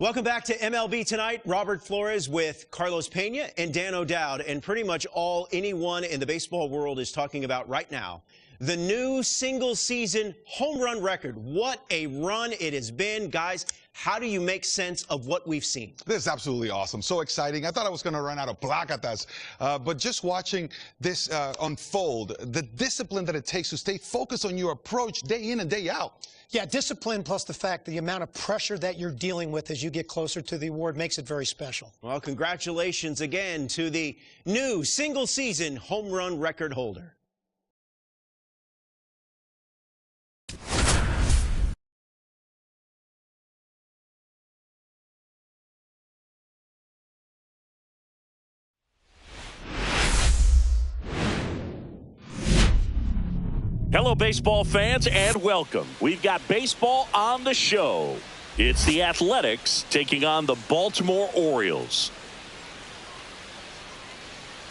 Welcome back to MLB Tonight. Robert Flores with Carlos Pena and Dan O'Dowd. And pretty much all anyone in the baseball world is talking about right now, the new single-season home run record. What a run it has been. Guys, how do you make sense of what we've seen? This is absolutely awesome. So exciting. I thought I was going to run out of placatas. But just watching this unfold, the discipline that it takes to stay focused on your approach day in and day out. Yeah, discipline plus the fact the amount of pressure that you're dealing with as you get closer to the award makes it very special. Well, congratulations again to the new single-season home run record holder. Hello, baseball fans, and welcome. We've got baseball on the show. It's the Athletics taking on the Baltimore Orioles.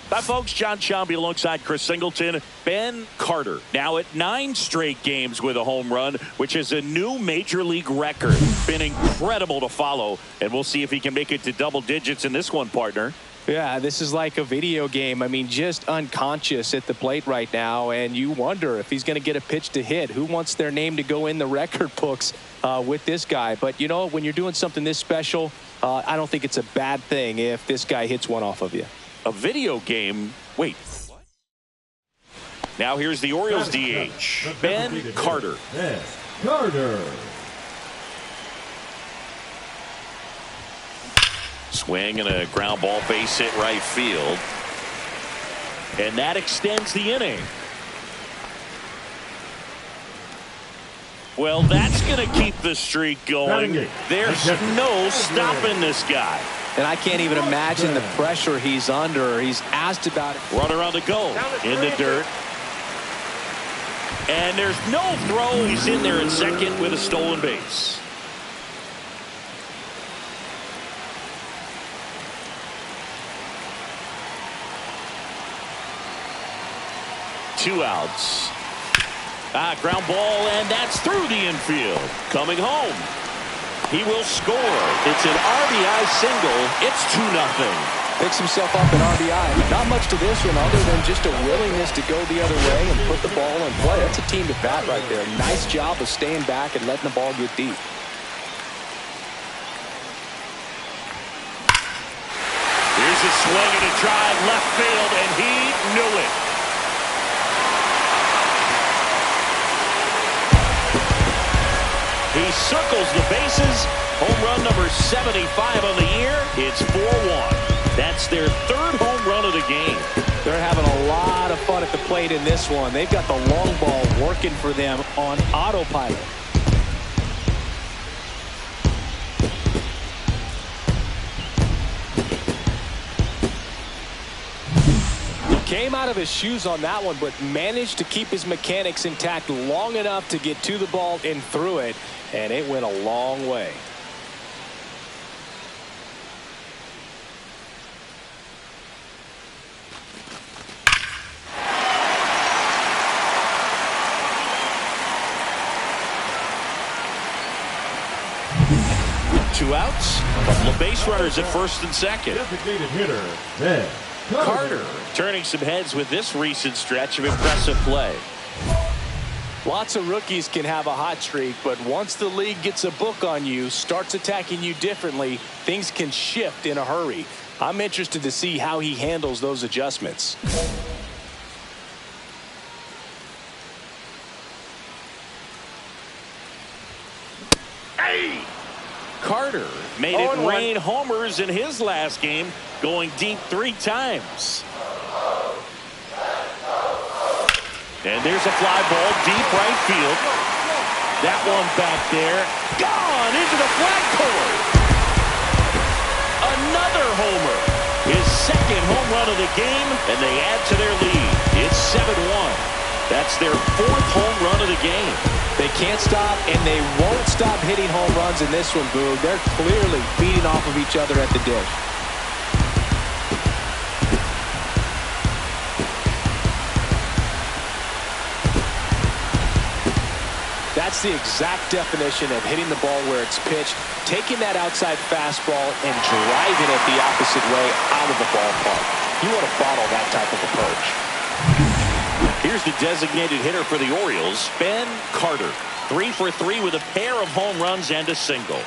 Hi, folks. John Sciambi alongside Chris Singleton. Ben Carter now at 9 straight games with a home run, which is a new major league record. Been incredible to follow, and we'll see if he can make it to double digits in this one, partner. Yeah, this is like a video game. I mean, just unconscious at the plate right now, and you wonder if he's going to get a pitch to hit. Who wants their name to go in the record books with this guy? But, you know, when you're doing something this special, I don't think it's a bad thing if this guy hits one off of you. A video game? Wait. What? Now here's the Orioles DH, Ben Carter. Carter. Swing and a ground ball, base hit right field. And that extends the inning. Well, that's going to keep the streak going. There's no stopping this guy. And I can't even imagine the pressure he's under. He's asked about it. Runner on the go in the dirt. And there's no throw. He's in there at second with a stolen base. Two outs. Ground ball, and that's through the infield. Coming home. He will score. It's an RBI single. It's 2-0. Picks himself up an RBI. Not much to this one other than just a willingness to go the other way and put the ball in play. That's a team to bat right there. Nice job of staying back and letting the ball get deep. Here's a swing and a drive left field, and he knew it. He circles the bases. Home run number 75 on the year. It's 4-1. That's their third home run of the game. They're having a lot of fun at the plate in this one. They've got the long ball working for them on autopilot. Came out of his shoes on that one, but managed to keep his mechanics intact long enough to get to the ball and through it, and it went a long way. Two outs. Couple of base runners at first and second. Designated hitter, Ben Carter turning some heads with this recent stretch of impressive play. Lots of rookies can have a hot streak, but once the league gets a book on you, starts attacking you differently, things can shift in a hurry. I'm interested to see how he handles those adjustments. Carter made it rain homers in his last game, going deep 3 times. And there's a fly ball deep right field. That one back there, gone into the flagpole. Another homer, his second home run of the game, and they add to their lead. It's 7-1. That's their 4th home run of the game. They can't stop, and they won't stop hitting home runs in this one, Boog. They're clearly feeding off of each other at the dish. That's the exact definition of hitting the ball where it's pitched, taking that outside fastball and driving it the opposite way out of the ballpark. You want to bottle that type of approach. Here's the designated hitter for the Orioles, Ben Carter. 3 for 3 with a pair of home runs and a single.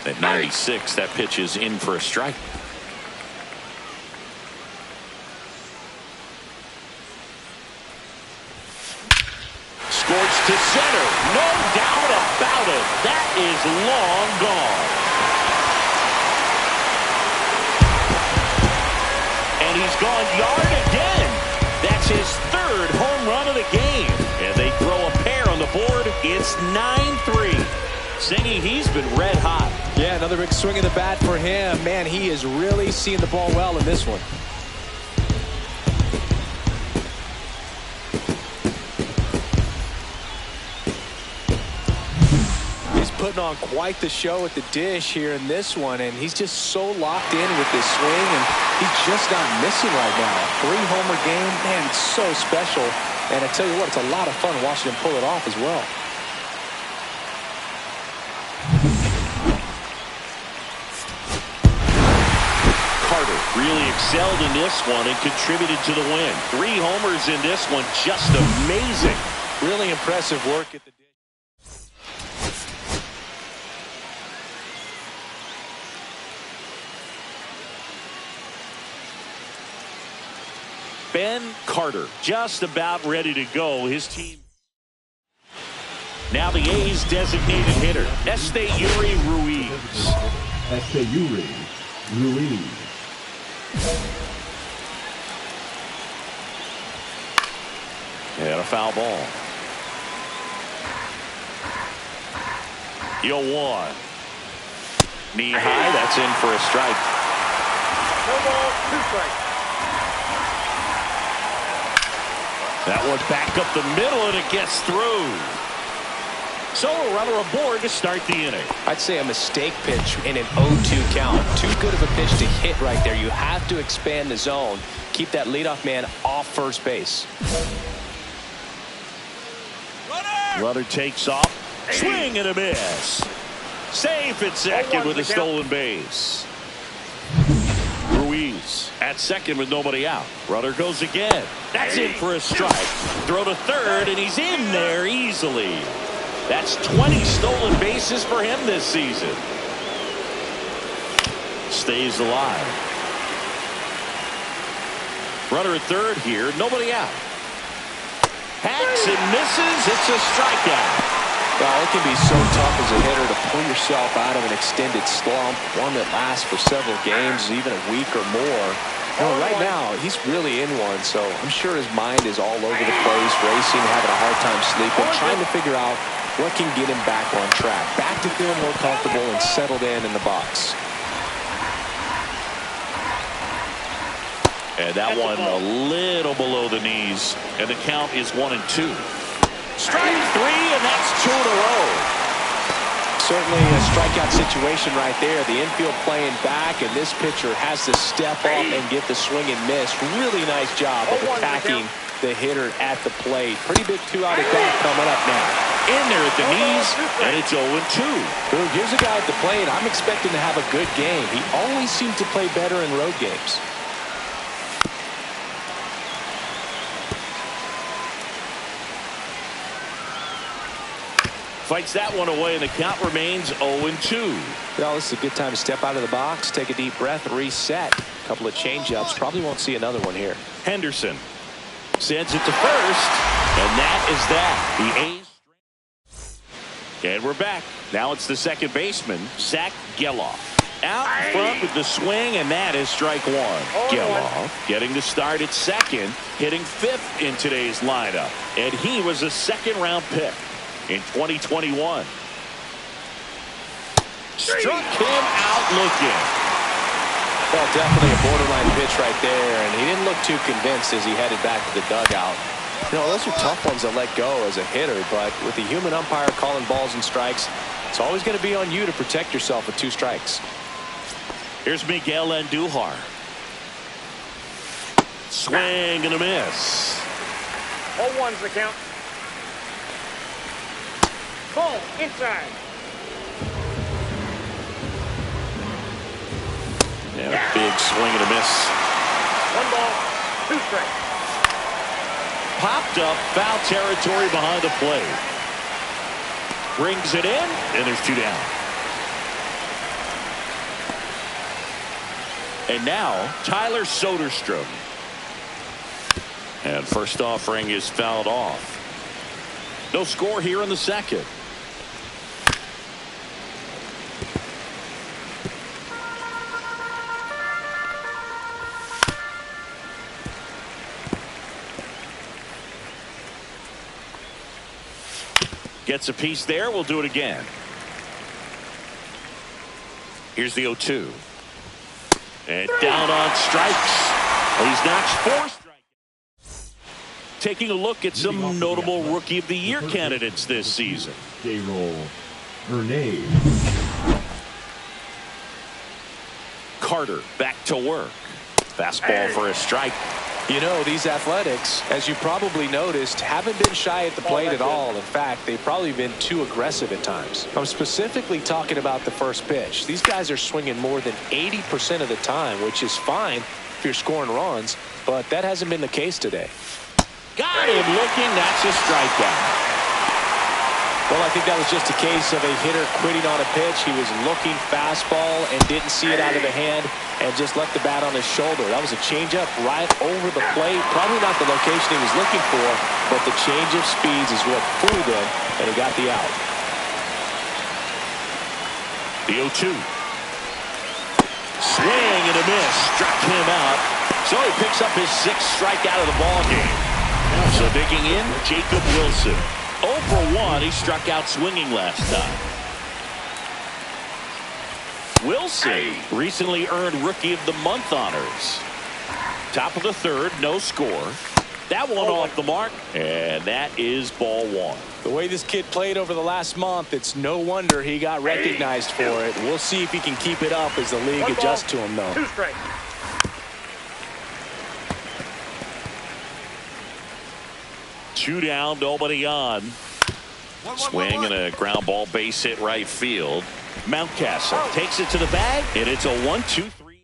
At 96, that pitch is in for a strike. Scorched to center. No doubt about it. That is long gone. And he's gone yard again. That's his 3rd home run of the game. And they throw a pair on the board. It's 9-3. Singy, he's been red hot. Yeah, another big swing of the bat for him. Man, he is really seeing the ball well in this one. Putting on quite the show at the dish here in this one, and he's just so locked in with this swing, and he's just not missing right now. 3-homer game, man, it's so special. And I tell you what, it's a lot of fun watching him pull it off as well. Carter really excelled in this one and contributed to the win. 3 homers in this one, just amazing. Really impressive work at the dish. Ben Carter just about ready to go. His team. Now the A's designated hitter, Esteury Ruiz. Esteury Ruiz. And a foul ball. 0-1. Knee high, that's in for a strike. No ball, 2 strikes. That one back up the middle, and it gets through. So a runner aboard to start the inning. I'd say a mistake pitch in an 0-2 count. Too good of a pitch to hit right there. You have to expand the zone. Keep that leadoff man off first base. Runner takes off. Swing and a miss. Safe at second with a stolen base. Ruiz at second with nobody out. Runner goes again. That's in for a strike. Throw to third, and he's in there easily. That's 20 stolen bases for him this season. Stays alive. Runner at third here, nobody out. Hacks and misses. It's a strikeout. Well, it can be so tough as a hitter to pull yourself out of an extended slump, one that lasts for several games, even a week or more. You know, right now, he's really in one, so I'm sure his mind is all over the place, racing, having a hard time sleeping, trying to figure out what can get him back on track, back to feeling more comfortable and settled in the box. And that one a little below the knees, and the count is 1-2. Strike 3, and that's 2 in a row. Certainly a strikeout situation right there. The infield playing back, and this pitcher has to step up and get the swing and miss. Really nice job of attacking the hitter at the plate. Pretty big 2-out at bat coming up now. In there at the knees, and it's 0-2. Here's a guy at the plate I'm expecting to have a good game. He always seems to play better in road games. Fights that one away, and the count remains 0-2. Well, this is a good time to step out of the box, take a deep breath, reset. A couple of changeups. Probably won't see another one here. Henderson sends it to first, and that is that. The A's. And we're back. Now it's the second baseman, Zach Geloff. Out front with the swing, and that is strike one. Geloff getting the start at second, hitting fifth in today's lineup. And he was a second-round pick in 2021. Struck him out looking. Well, definitely a borderline pitch right there, and he didn't look too convinced as he headed back to the dugout. You know, those are tough ones to let go as a hitter, but with the human umpire calling balls and strikes, it's always going to be on you to protect yourself with 2 strikes. Here's Miguel Andujar. Swing and a miss. 0-1's the count. Ball inside. And a big swing and a miss. 1 ball, 2 strikes. Popped up, foul territory behind the plate. Brings it in, and there's 2 down. And now, Tyler Soderstrom. And first offering is fouled off. No score here in the second. Gets a piece there. We'll do it again. Here's the 0-2. And down on strikes. He's notched 4 strikes. Taking a look at some notable Rookie of the Year candidates this season. J-roll. Hernandez. Carter back to work. Fastball for a strike. You know, these Athletics, as you probably noticed, haven't been shy at the plate at all. In fact, they've probably been too aggressive at times. I'm specifically talking about the first pitch. These guys are swinging more than 80% of the time, which is fine if you're scoring runs, but that hasn't been the case today. Got him looking. That's a strikeout. Well, I think that was just a case of a hitter quitting on a pitch. He was looking fastball and didn't see it out of the hand and just left the bat on his shoulder. That was a changeup right over the plate. Probably not the location he was looking for, but the change of speeds is what fooled him, and he got the out. The 0-2. Swing and a miss. Struck him out. So he picks up his 6th strikeout of the ball game. So digging in, Jacob Wilson. 0 for 1. He struck out swinging last time. Wilson recently earned Rookie of the Month honors. Top of the 3rd, no score. That one off the mark, and that is ball 1. The way this kid played over the last month, it's no wonder he got recognized for it. We'll see if he can keep it up as the league adjusts to him, though. 2 strikes. Two down, nobody on. Swing and a ground ball base hit right field. Mountcastle takes it to the bag, and it's a 1-2-3.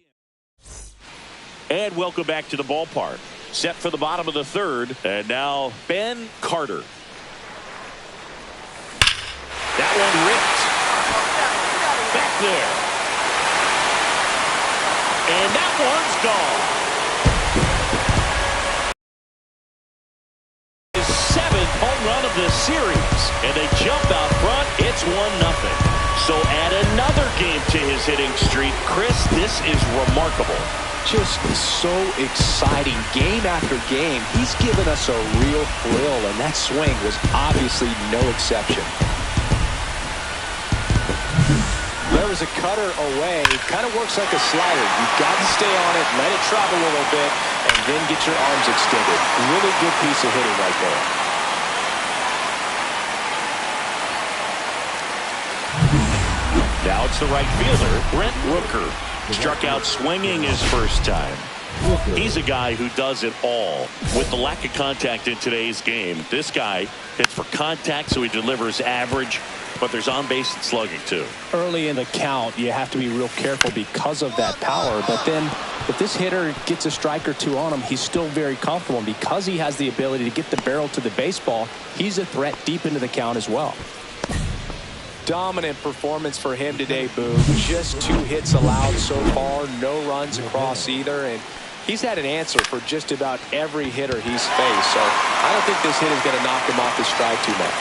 And welcome back to the ballpark. Set for the bottom of the 3rd, and now Ben Carter. That one ripped. Back there. And that one's gone. His 7th home run of the series, and they jump out front. It's 1-0. So add another game to his hitting streak. Chris, this is remarkable. Just so exciting game after game. He's given us a real thrill, and that swing was obviously no exception. There was a cutter away. Kind of works like a slider. You've got to stay on it, let it travel a little bit, and then get your arms extended. Really good piece of hitting right there. Now it's the right fielder, Brent Rooker. Struck out swinging his first time. He's a guy who does it all. With the lack of contact in today's game, this guy hits for contact, so he delivers average, but there's on-base and slugging too. Early in the count, you have to be real careful because of that power, but then if this hitter gets a strike or two on him, he's still very comfortable. And because he has the ability to get the barrel to the baseball, he's a threat deep into the count as well. Dominant performance for him today, Boo. Just 2 hits allowed so far, no runs across either, and he's had an answer for just about every hitter he's faced, so I don't think this hit is going to knock him off his stride too much.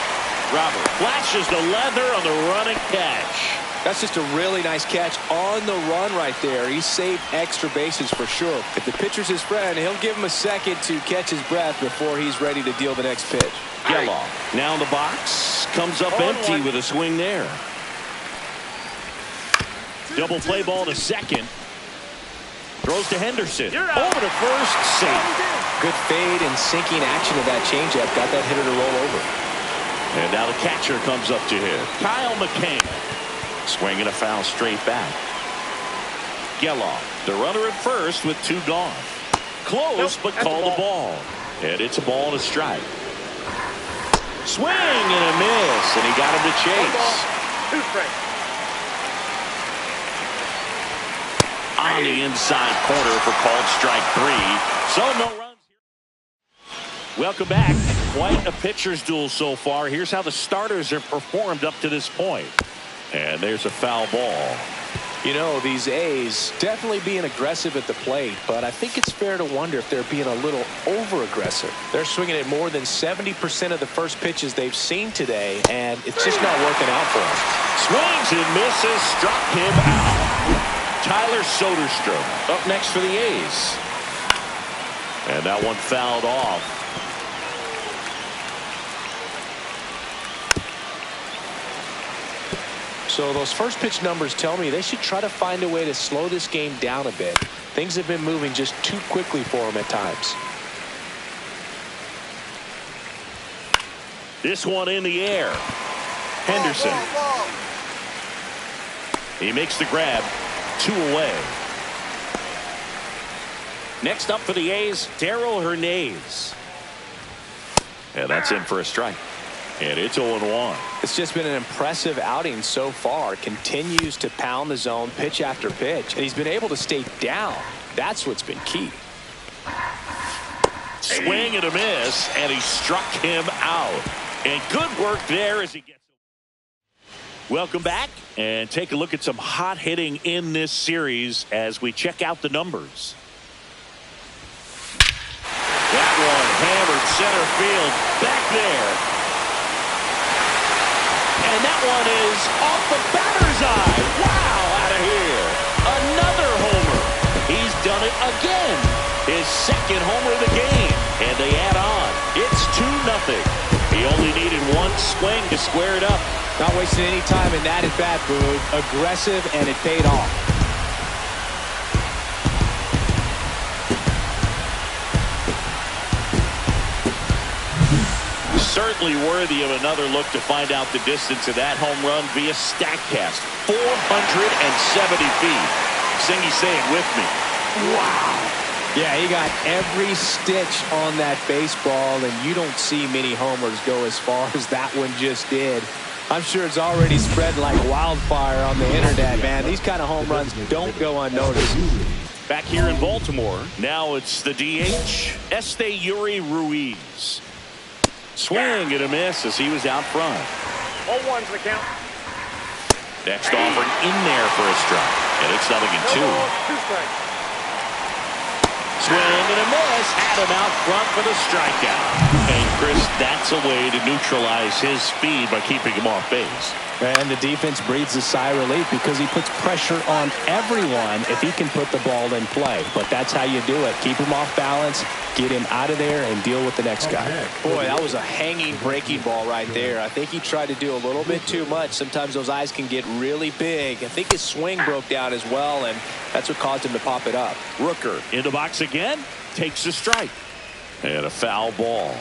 Robert flashes the leather on the running catch. That's just a really nice catch on the run right there. He saved extra bases for sure. If the pitcher's his friend, he'll give him a second to catch his breath before he's ready to deal the next pitch. Geloff now in the box, comes up empty with a swing there. Double play ball to second. Throws to Henderson. Over to first, safe. Good fade and sinking action of that changeup. Got that hitter to roll over. And now the catcher comes up to him. Kyle McCann. Swinging a foul straight back. Geloff, the runner at first with 2 gone. Close, but called the ball. And it's a ball to strike. Swing and a miss, and he got him to chase. 2 strikes. On the inside corner for called strike 3. So no runs here. Welcome back. Quite a pitcher's duel so far. Here's how the starters have performed up to this point. And there's a foul ball. You know, these A's definitely being aggressive at the plate, but I think it's fair to wonder if they're being a little over-aggressive. They're swinging at more than 70% of the first pitches they've seen today, and it's just not working out for them. Swings and misses, struck him out. Tyler Soderstrom up next for the A's. And that one fouled off. So those first pitch numbers tell me they should try to find a way to slow this game down a bit. Things have been moving just too quickly for them at times. This one in the air. Henderson. He makes the grab. 2 away. Next up for the A's, Darryl Hernandez. And that's in for a strike. And it's 0-1. It's just been an impressive outing so far. Continues to pound the zone pitch after pitch. And he's been able to stay down. That's what's been key. Swing and a miss, and he struck him out. And good work there as he gets. Welcome back, and take a look at some hot hitting in this series as we check out the numbers. That one hammered center field back there. And that one is off the batter's eye. Wow, out of here. Another homer. He's done it again. His second homer of the game. And they add on. It's 2-0. He only needed 1 swing to square it up. Not wasting any time in that at bat, Boo. Aggressive, and it paid off. Certainly worthy of another look to find out the distance of that home run via StatCast. 470 feet. Singy, say it with me. Wow. Yeah, he got every stitch on that baseball, and you don't see many homers go as far as that one just did. I'm sure it's already spread like wildfire on the internet, man. These kind of home runs don't go unnoticed. Back here in Baltimore, now it's the DH, Esteury Ruiz. Swing and a miss as he was out front. 0-1's the count. Next offering in there for a strike. And it's 0-2. 2 strikes. Swing and a miss. Had him out front for the strikeout. And Chris, that's a way to neutralize his speed by keeping him off base. And the defense breathes a sigh of relief because he puts pressure on everyone if he can put the ball in play. But that's how you do it. Keep him off balance, get him out of there, and deal with the next guy. Boy, that was a hanging breaking ball right there. I think he tried to do a little bit too much. Sometimes those eyes can get really big. I think his swing broke down as well, and that's what caused him to pop it up. Rooker in the box again, takes a strike. And a foul ball.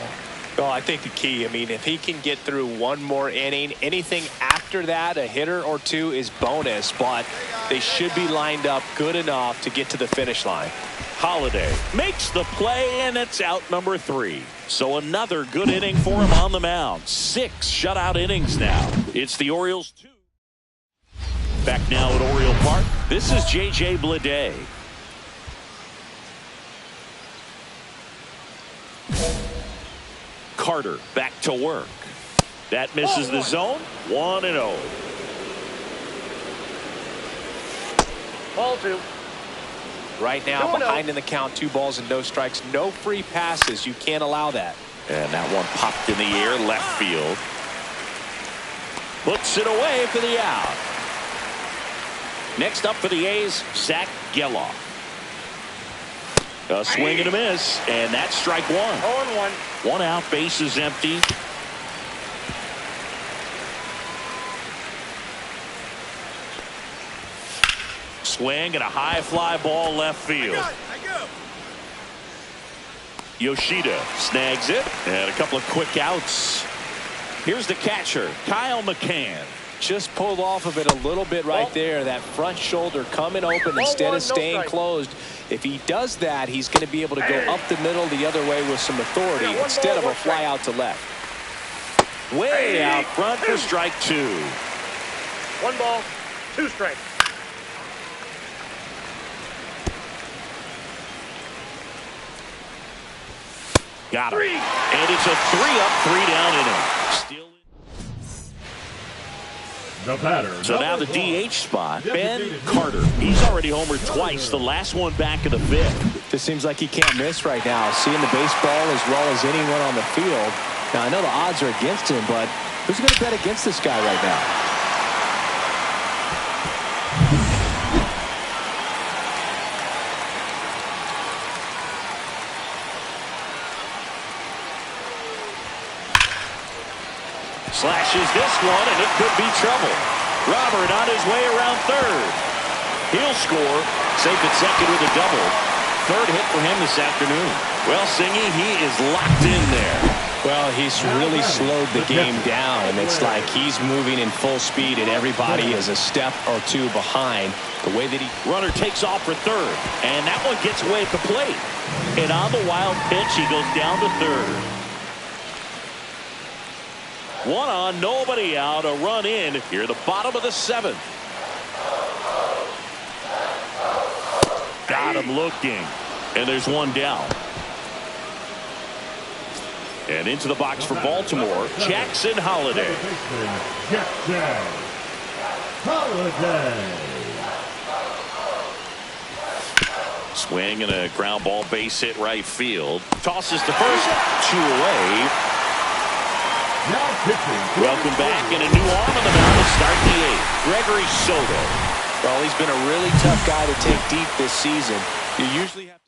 Well, I think the key, I mean, if he can get through one more inning, anything after that, a hitter or 2 is bonus, but they should be lined up good enough to get to the finish line. Holiday makes the play, and it's out number 3. So another good inning for him on the mound. 6 shutout innings now. It's the Orioles 2. Back now at Oriole Park, this is J.J. Bleday. Carter back to work. That misses the zone. 1-0. Ball 2. Right now, 2-0. behind in the count, 2 balls and no strikes. No free passes. You can't allow that. And that one popped in the air, left field. Puts it away for the out. Next up for the A's, Zach Geloff. A swing and a miss, and that's strike 1. 0-1. 1 out, base is empty. Swing and a high fly ball left field. Yoshida snags it, and a couple of quick outs. Here's the catcher, Kyle McCann. Just pulled off of it a little bit right there. That front shoulder coming open instead of staying closed. If he does that, he's going to be able to go up the middle the other way with some authority instead of a fly out to left. Way out front for strike 2. 1 ball, 2 strikes. Got him. And it's a 3-up, 3-down inning. Still. The batter. So now the DH spot, Ben Carter. He's already homered twice, the last one back in the 5th. This seems like he can't miss right now. Seeing the baseball as well as anyone on the field. Now, I know the odds are against him, but who's going to bet against this guy right now? Slashes this one, and it could be trouble. Robert on his way around third. He'll score. Safe at second with a double. Third hit for him this afternoon. Well, Singy, he is locked in there. Well, he's really slowed the game down. It's like he's moving in full speed, and everybody is a step or 2 behind. The way that he... Runner takes off for third, and that one gets away at the plate. And on the wild pitch, he goes down to third. 1 on, nobody out, a run in here at the bottom of the 7th. Got him looking, and there's 1 down. And into the box for Baltimore, Jackson Holliday. Jackson Holliday. Swing and a ground ball base hit right field. Tosses the first, 2 away. Welcome back, and a new arm on the mound to start the 8th. Gregory Soto. Well, he's been a really tough guy to take deep this season. You usually have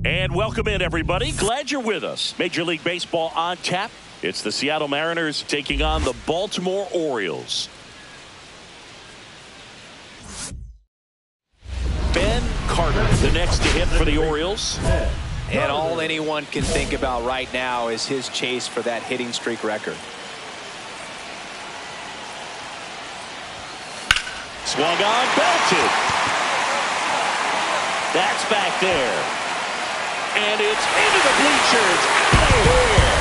And welcome in, everybody. Glad you're with us. Major League Baseball on tap. It's the Seattle Mariners taking on the Baltimore Orioles. Ben Carter, the next to hit for the Orioles. And all anyone can think about right now is his chase for that hitting streak record. Swung on, belted. That's back there. And it's into the bleachers. Out of here.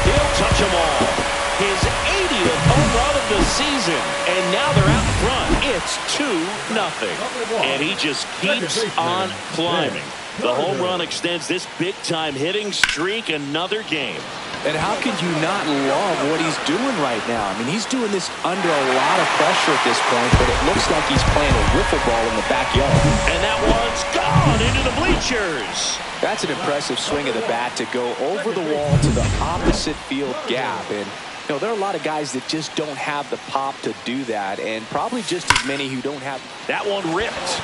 He'll touch them all. His 80th home run of the season. And now they're out in front. It's 2-0. And he just keeps on climbing. The home run extends this big-time hitting streak another game. And how could you not love what he's doing right now? I mean, he's doing this under a lot of pressure at this point, but it looks like he's playing a wiffle ball in the backyard. And that one's gone into the bleachers. That's an impressive swing of the bat to go over the wall to the opposite field gap. And, you know, there are a lot of guys that just don't have the pop to do that, and probably just as many who don't have. That one ripped.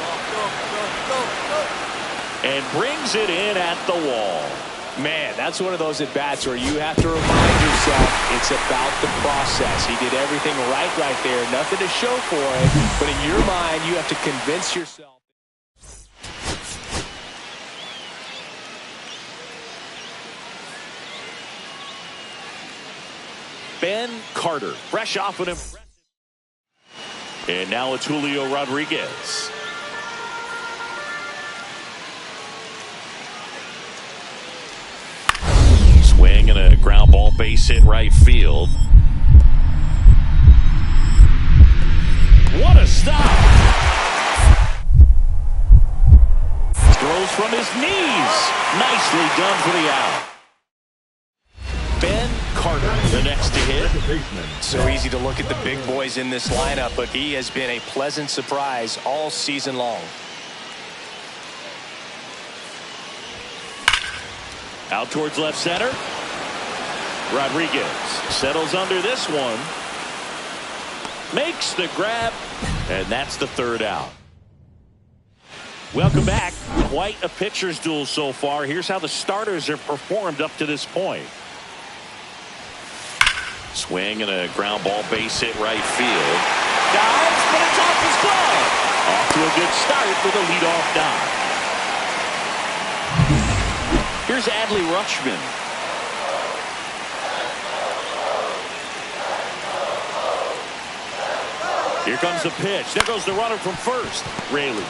And brings it in at the wall. Man, that's one of those at-bats where you have to remind yourself it's about the process. He did everything right there. Nothing to show for it. But in your mind, you have to convince yourself. Ben Carter, fresh off an impressive. And now it's Julio Rodriguez. Swing and a ground ball, base hit right field. What a stop! Throws from his knees. Nicely done for the out. Ben Carter, the next to hit. So easy to look at the big boys in this lineup, but he has been a pleasant surprise all season long. Out towards left center. Rodriguez settles under this one. Makes the grab. And that's the third out. Welcome back. Quite a pitcher's duel so far. Here's how the starters have performed up to this point. Swing and a ground ball, base hit right field. Dives, but it's off his glove. Off to a good start with a leadoff dive. Here's Adley Rutschman. Here comes the pitch. There goes the runner from first. Raley.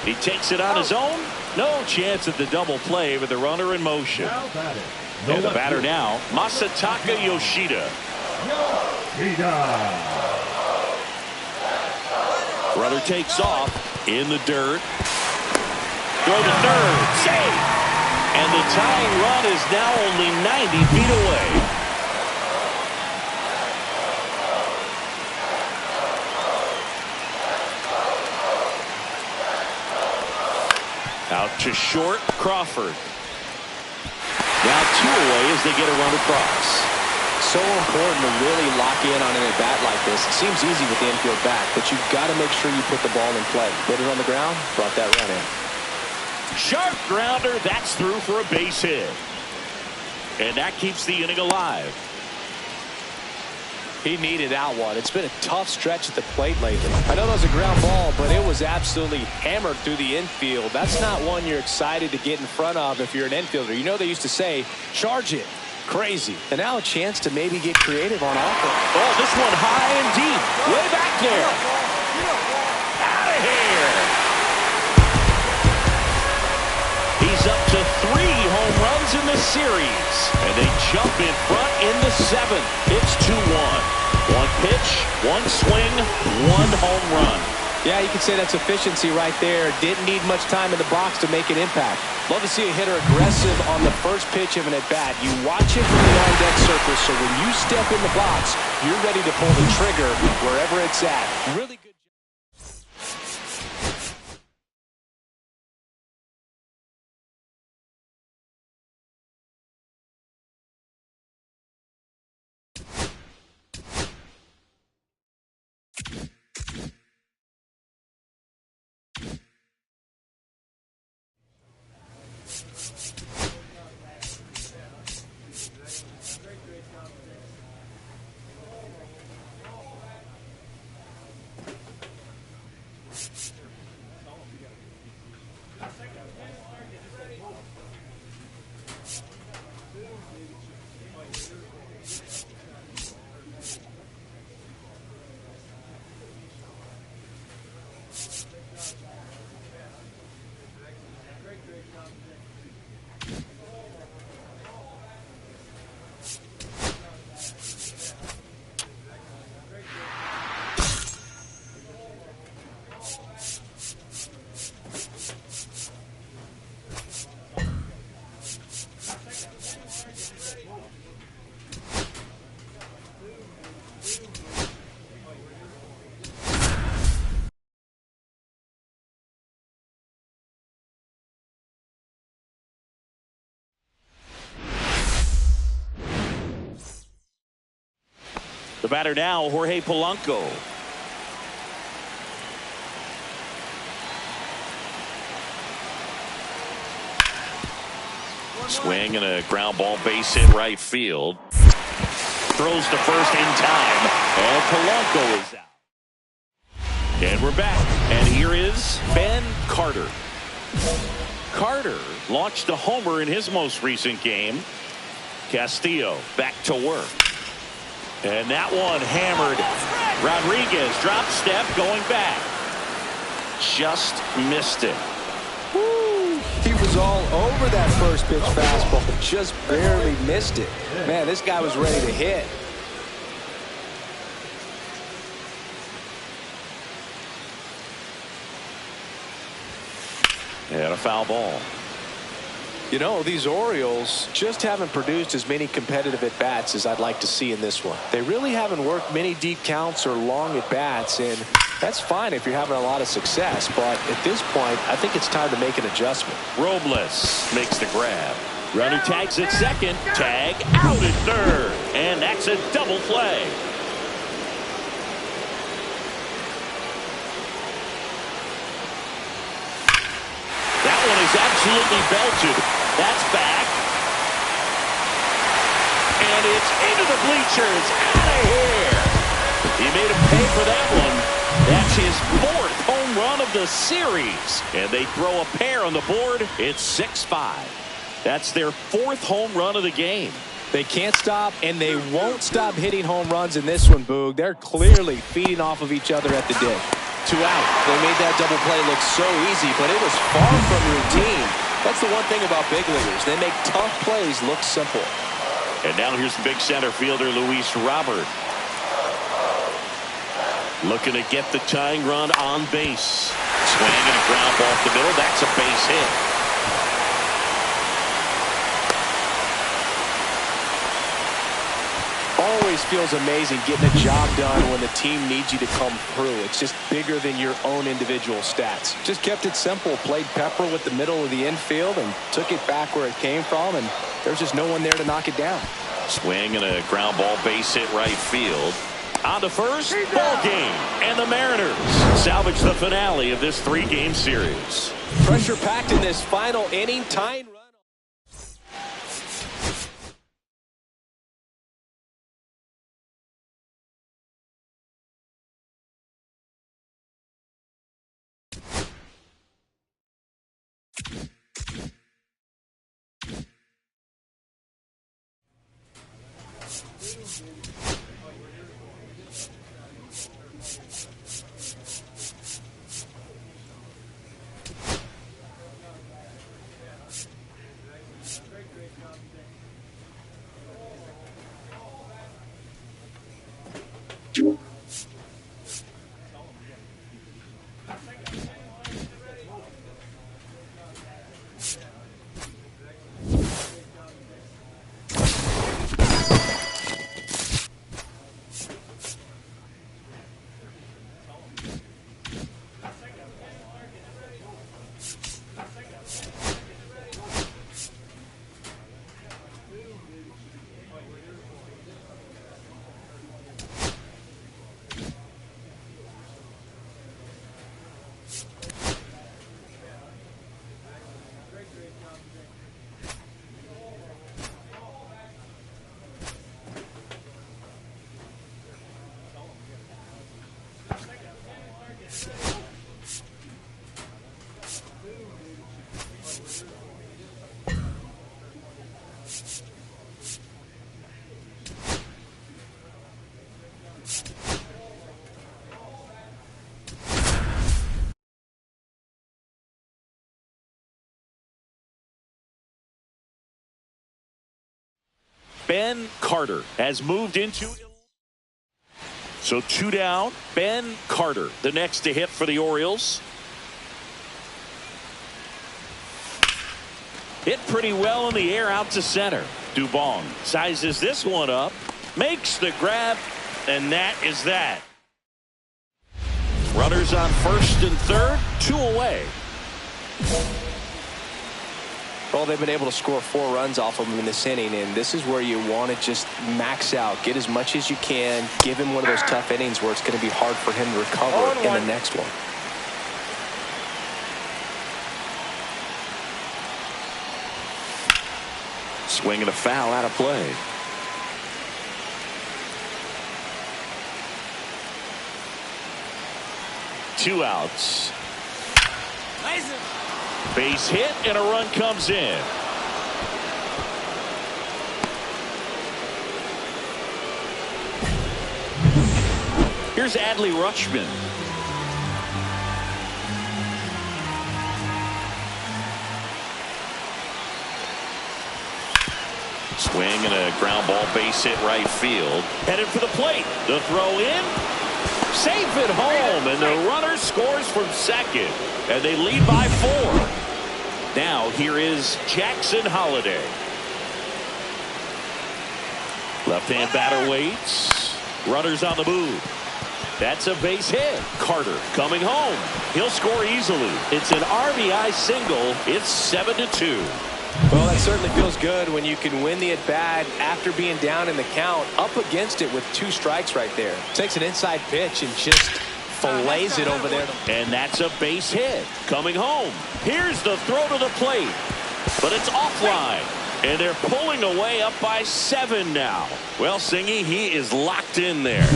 He takes it on his own. No chance at the double play with the runner in motion. And the batter now, Masataka Yoshida. Runner takes off in the dirt. Throw to third. Save. And the tying run is now only 90 feet away. Out to short, Crawford. Now 2 away as they get a run across. So important to really lock in on an at-bat like this. It seems easy with the infield back, but you've got to make sure you put the ball in play. Put it on the ground, brought that run in. Sharp grounder, that's through for a base hit. And that keeps the inning alive. He needed that one. It's been a tough stretch at the plate lately. I know that was a ground ball, but it was absolutely hammered through the infield. That's not one you're excited to get in front of if you're an infielder. You know they used to say, charge it. Crazy. And now a chance to maybe get creative on offense. Oh, this one high and deep. Way back there. Out of here. He's up to 3 home runs in the series. And they jump in front in the 7th. It's 2-1. 1 pitch, 1 swing, 1 home run. Yeah, you can say that's efficiency right there. Didn't need much time in the box to make an impact. Love to see a hitter aggressive on the first pitch of an at-bat. You watch it from the on-deck surface, so when you step in the box, you're ready to pull the trigger wherever it's at. Really good. The batter now, Jorge Polanco. Swing and a ground ball, base hit right field. Throws to first in time, and Polanco is out. And we're back, and here is Ben Carter. Carter launched a homer in his most recent game. Castillo back to work. And that one hammered. Rodriguez drop step going back. Just missed it. Woo. He was all over that first pitch fastball, but just barely missed it. Man, this guy was ready to hit. And a foul ball. You know, these Orioles just haven't produced as many competitive at-bats as I'd like to see in this one. They really haven't worked many deep counts or long at-bats, and that's fine if you're having a lot of success. But at this point, I think it's time to make an adjustment. Robles makes the grab. Runner tags at second. Tag out at third. And that's a double play. That one is absolutely belted. That's back. And it's into the bleachers. Out of here. He made him pay for that one. That's his fourth home run of the series. And they throw a pair on the board. It's 6-5. That's their fourth home run of the game. They can't stop, and they won't stop hitting home runs in this one, Boog. They're clearly feeding off of each other at the dish. 2 out. They made that double play look so easy, but it was far from routine. That's the one thing about big leaguers. They make tough plays look simple. And now here's big center fielder Luis Robert. Looking to get the tying run on base. Swing and a ground ball up the middle. That's a base hit. Always feels amazing getting a job done when the team needs you to come through. It's just bigger than your own individual stats. Just kept it simple. Played pepper with the middle of the infield and took it back where it came from, and there's just no one there to knock it down. Swing and a ground ball, base hit right field. On to first, ball game. And the Mariners salvage the finale of this 3-game series. Pressure packed in this final inning. Tying run. Ben Carter has moved into. So 2 down. Ben Carter, the next to hit for the Orioles. Hit pretty well in the air out to center. Dubon sizes this one up, makes the grab, and that is that. Runners on first and third, 2 away. Well, they've been able to score 4 runs off of him in this inning, and this is where you want to just max out, get as much as you can, give him one of those tough innings where it's going to be hard for him to recover in the next one. Swing and a foul out of play. Two outs. Base hit and a run comes in. Here's Adley Rutschman. Swing and a ground ball, base hit right field. Headed for the plate. The throw in. Safe at home, and the runner scores from second. And they lead by 4. Now here is Jackson Holliday. Left-hand batter waits. Runners on the move. That's a base hit. Carter coming home. He'll score easily. It's an RBI single. It's 7-2. Well, that certainly feels good when you can win the at-bat after being down in the count, up against it with 2 strikes right there. Takes an inside pitch and just fillets it over there. And that's a base hit. Coming home. Here's the throw to the plate. But it's offline. And they're pulling away up by 7 now. Well, Singy, he is locked in there.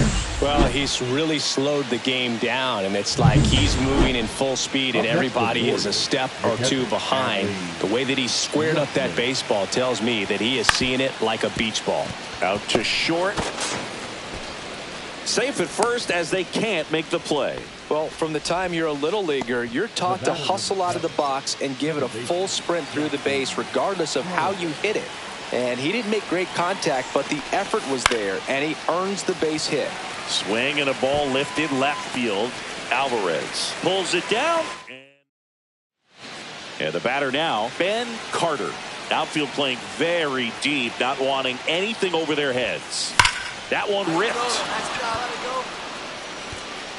Well, he's really slowed the game down, and it's like he's moving in full speed, and everybody is a step or 2 behind. The way that he squared up that baseball tells me that he is seeing it like a beach ball. Out to short. Safe at first as they can't make the play. Well, from the time you're a little leaguer, you're taught to hustle out of the box and give it a full sprint through the base regardless of how you hit it. And he didn't make great contact, but the effort was there, and he earns the base hit. Swing and a ball lifted left field. Alvarez pulls it down. And the batter now, Ben Carter. Outfield playing very deep, not wanting anything over their heads. That one ripped.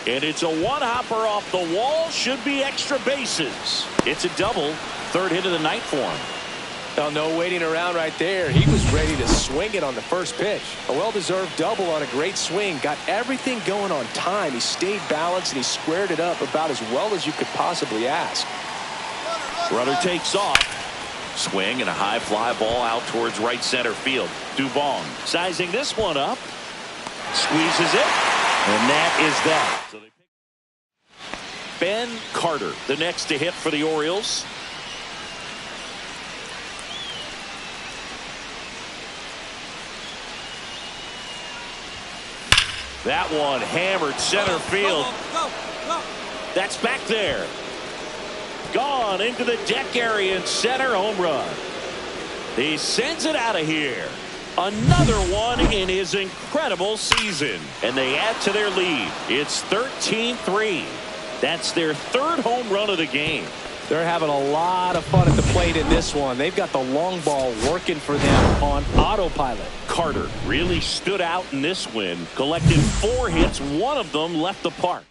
And it's a one-hopper off the wall. Should be extra bases. It's a double. 3rd hit of the night for him. Well, no waiting around right there. He was ready to swing it on the first pitch. A well-deserved double on a great swing. Got everything going on time. He stayed balanced and he squared it up about as well as you could possibly ask. Runner takes off. Swing and a high fly ball out towards right center field. Dubon sizing this one up. Squeezes it. And that is that. So they pick Ben Carter, the next to hit for the Orioles. That one hammered center field. That's back there. Gone into the deck area in center, home run. He sends it out of here. Another one in his incredible season. And they add to their lead. It's 13-3. That's their 3rd home run of the game. They're having a lot of fun at the plate in this one. They've got the long ball working for them on autopilot. Carter really stood out in this win. Collected 4 hits. 1 of them left the park.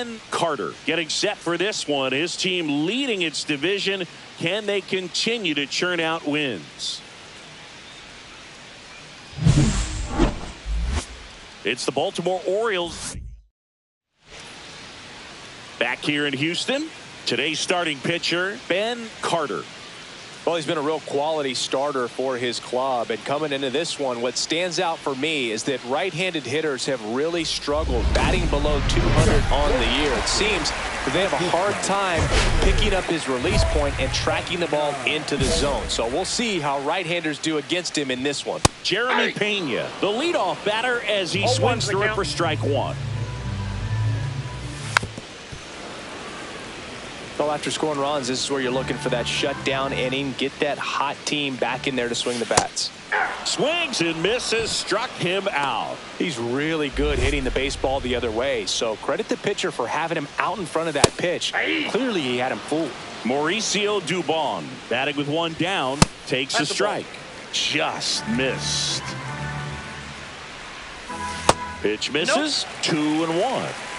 Ben Carter getting set for this one. His team leading its division. Can they continue to churn out wins? It's the Baltimore Orioles. Back here in Houston, today's starting pitcher, Ben Carter. Well, he's been a real quality starter for his club. And coming into this one, what stands out for me is that right-handed hitters have really struggled batting below 200 on the year. It seems that they have a hard time picking up his release point and tracking the ball into the zone. So we'll see how right-handers do against him in this one. Jeremy Pena, the leadoff batter, as he swings through it for strike one. Well, after scoring runs, this is where you're looking for that shutdown inning. Get that hot team back in there to swing the bats. Swings and misses, struck him out. He's really good hitting the baseball the other way. So credit the pitcher for having him out in front of that pitch. Clearly he had him fooled. Mauricio Dubon batting with one down, takes a strike. Just missed. Pitch misses. 2-1.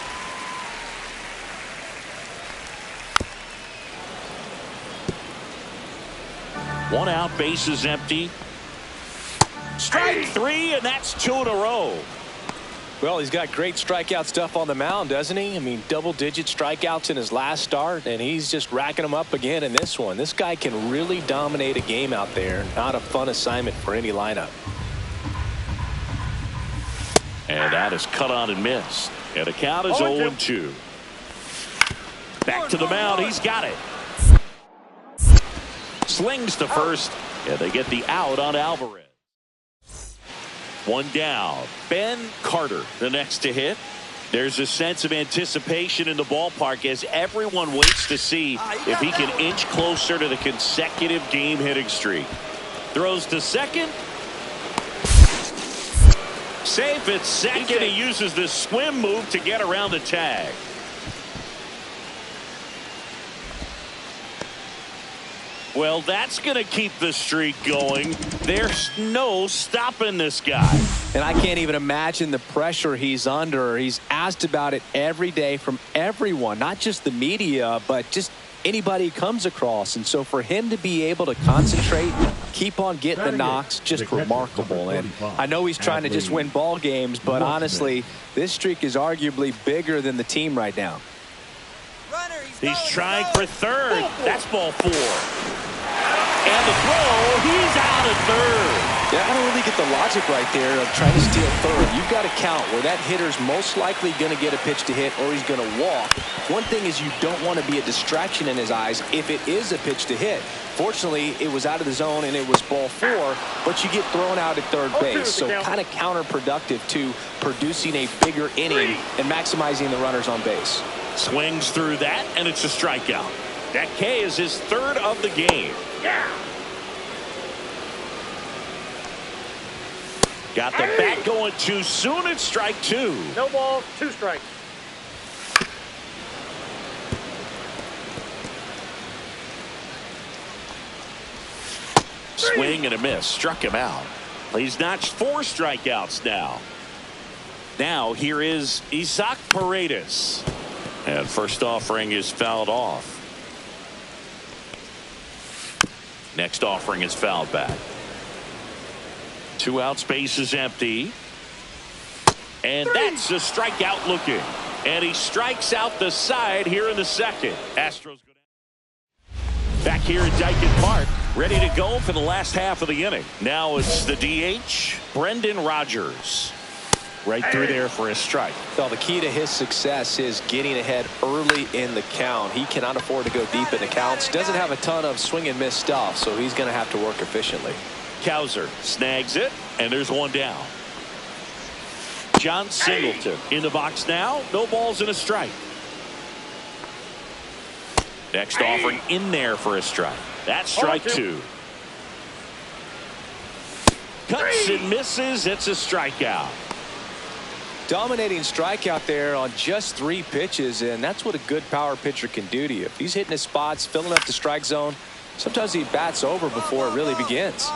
One out, bases empty. Strike three, and that's 2 in a row. Well, he's got great strikeout stuff on the mound, doesn't he? I mean, double-digit strikeouts in his last start, and he's just racking them up again in this one. This guy can really dominate a game out there. Not a fun assignment for any lineup. And that is cut on and missed. And the count is 0-2. Back to the mound. He's got it. Slings to first, and they get the out on Alvarez. One down. Ben Carter, the next to hit. There's a sense of anticipation in the ballpark as everyone waits to see if he can inch closer to the consecutive game hitting streak. Throws to second. Safe at second. He uses the swim move to get around the tag. Well, that's going to keep the streak going. There's no stopping this guy. And I can't even imagine the pressure he's under. He's asked about it every day from everyone, not just the media, but just anybody he comes across. And so for him to be able to concentrate, keep on getting the knocks, just remarkable. And I know he's trying to just win ball games, but honestly, this streak is arguably bigger than the team right now. He's trying for third. That's ball 4. And the throw, he's out at third. Yeah, I don't really get the logic right there of trying to steal third. You've got to count where that hitter's most likely going to get a pitch to hit or he's going to walk. One thing is you don't want to be a distraction in his eyes if it is a pitch to hit. Fortunately, it was out of the zone and it was ball 4, but you get thrown out at third base. So kind of counterproductive to producing a bigger inning and maximizing the runners on base. Swings through that, and it's a strikeout. That K is his third of the game. Got the bat going too soon. It's strike 2. No balls, 2 strikes. Swing and a miss. Struck him out. He's notched 4 strikeouts now. Now here is Isaac Paredes. And first offering is fouled off. Next offering is fouled back. 2 outs, base is empty. And that's a strikeout looking. And he strikes out the side here in the second. Astros go down. Back here at Dyken Park, ready to go for the last half of the inning. Now it's the DH, Brendan Rodgers. Right through there for a strike. Well, the key to his success is getting ahead early in the count. He cannot afford to go deep in the counts. Doesn't have a ton of swing and miss stuff, so he's going to have to work efficiently. Cowser snags it, and there's one down. John Singleton in the box now. No balls and a strike. Next offering in there for a strike. That's strike 2. Cuts and misses. It's a strikeout. Dominating strikeout there on just 3 pitches, and that's what a good power pitcher can do to you. If he's hitting his spots, filling up the strike zone, sometimes he bats over before it really begins.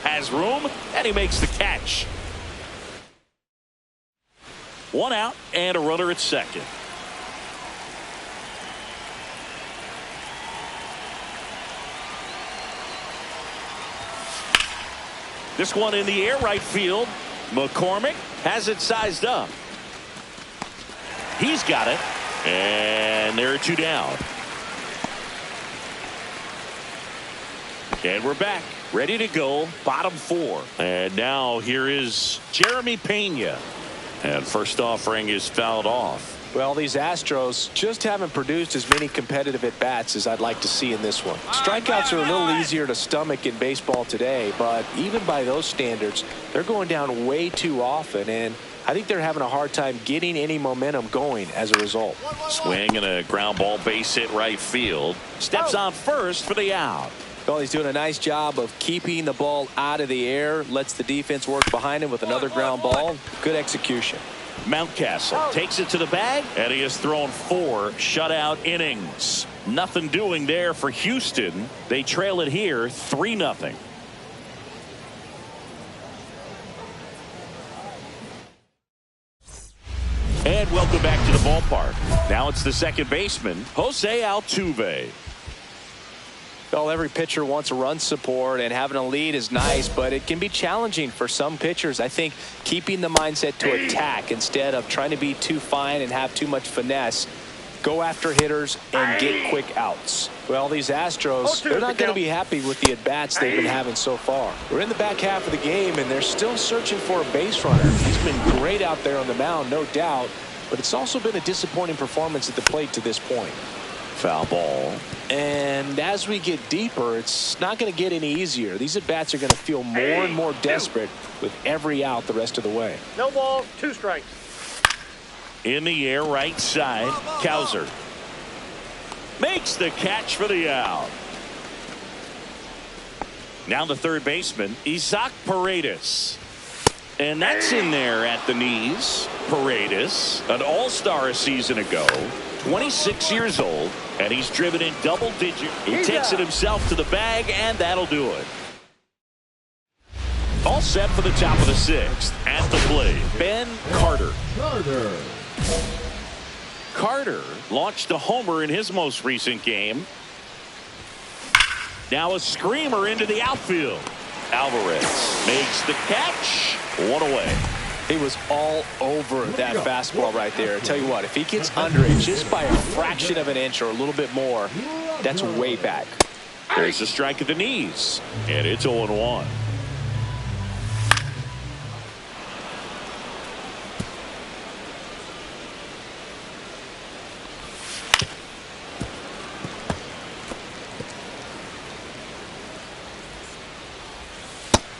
Has room, and he makes the catch. 1 out and a runner at second. This one in the air, right field. McCormick has it sized up. He's got it. And there are 2 down. And we're back. Ready to go. Bottom 4. And now here is Jeremy Pena. And first offering is fouled off. Well, these Astros just haven't produced as many competitive at-bats as I'd like to see in this one. Strikeouts are a little easier to stomach in baseball today, but even by those standards, they're going down way too often, and I think they're having a hard time getting any momentum going as a result. Swing and a ground ball base hit right field. Steps on first for the out. Well, he's doing a nice job of keeping the ball out of the air, lets the defense work behind him with another ground ball. Good execution. Mountcastle takes it to the bag, and he has thrown 4 shutout innings. Nothing doing there for Houston. They trail it here 3-0. And welcome back to the ballpark. Now it's the second baseman, Jose Altuve. Well, every pitcher wants run support, and having a lead is nice, but it can be challenging for some pitchers. I think keeping the mindset to attack instead of trying to be too fine and have too much finesse. Go after hitters and get quick outs. Well, these Astros, they're not going to be happy with the at-bats they've been having so far. We're in the back half of the game, and they're still searching for a base runner. He's been great out there on the mound, no doubt, but it's also been a disappointing performance at the plate to this point. Foul ball. And as we get deeper, it's not going to get any easier. These at-bats are going to feel more and more desperate with every out the rest of the way. No ball, 2 strikes. In the air, right side. Cowser makes the catch for the out. Now the third baseman, Isaac Paredes. And that's in there at the knees. Paredes, an all-star a season ago. 26 years old, and he's driven in double digit. He takes it himself to the bag, and that'll do it. All set for the top of the 6th. At the plate, Ben Carter. Carter launched a homer in his most recent game. Now a screamer into the outfield. Alvarez makes the catch. 1 away. He was all over that fastball right there. I tell you what, if he gets under it just by a fraction of an inch or a little bit more, that's way back. There's a strike at the knees, and it's 0-1.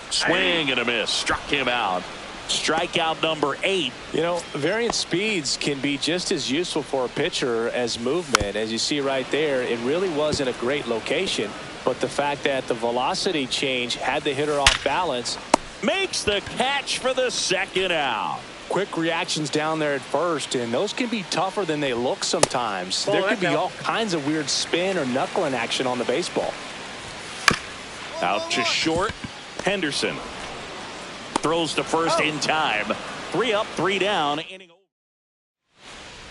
Swing and a miss. Struck him out. Strikeout number 8. You know, variant speeds can be just as useful for a pitcher as movement. As you see right there, it really wasn't a great location, but the fact that the velocity change had the hitter off balance. Makes the catch for the second out. Quick reactions down there at first, and those can be tougher than they look sometimes. There could be all kinds of weird spin or knuckling action on the baseball. Out to short. Henderson throws to first in time. 3 up, 3 down.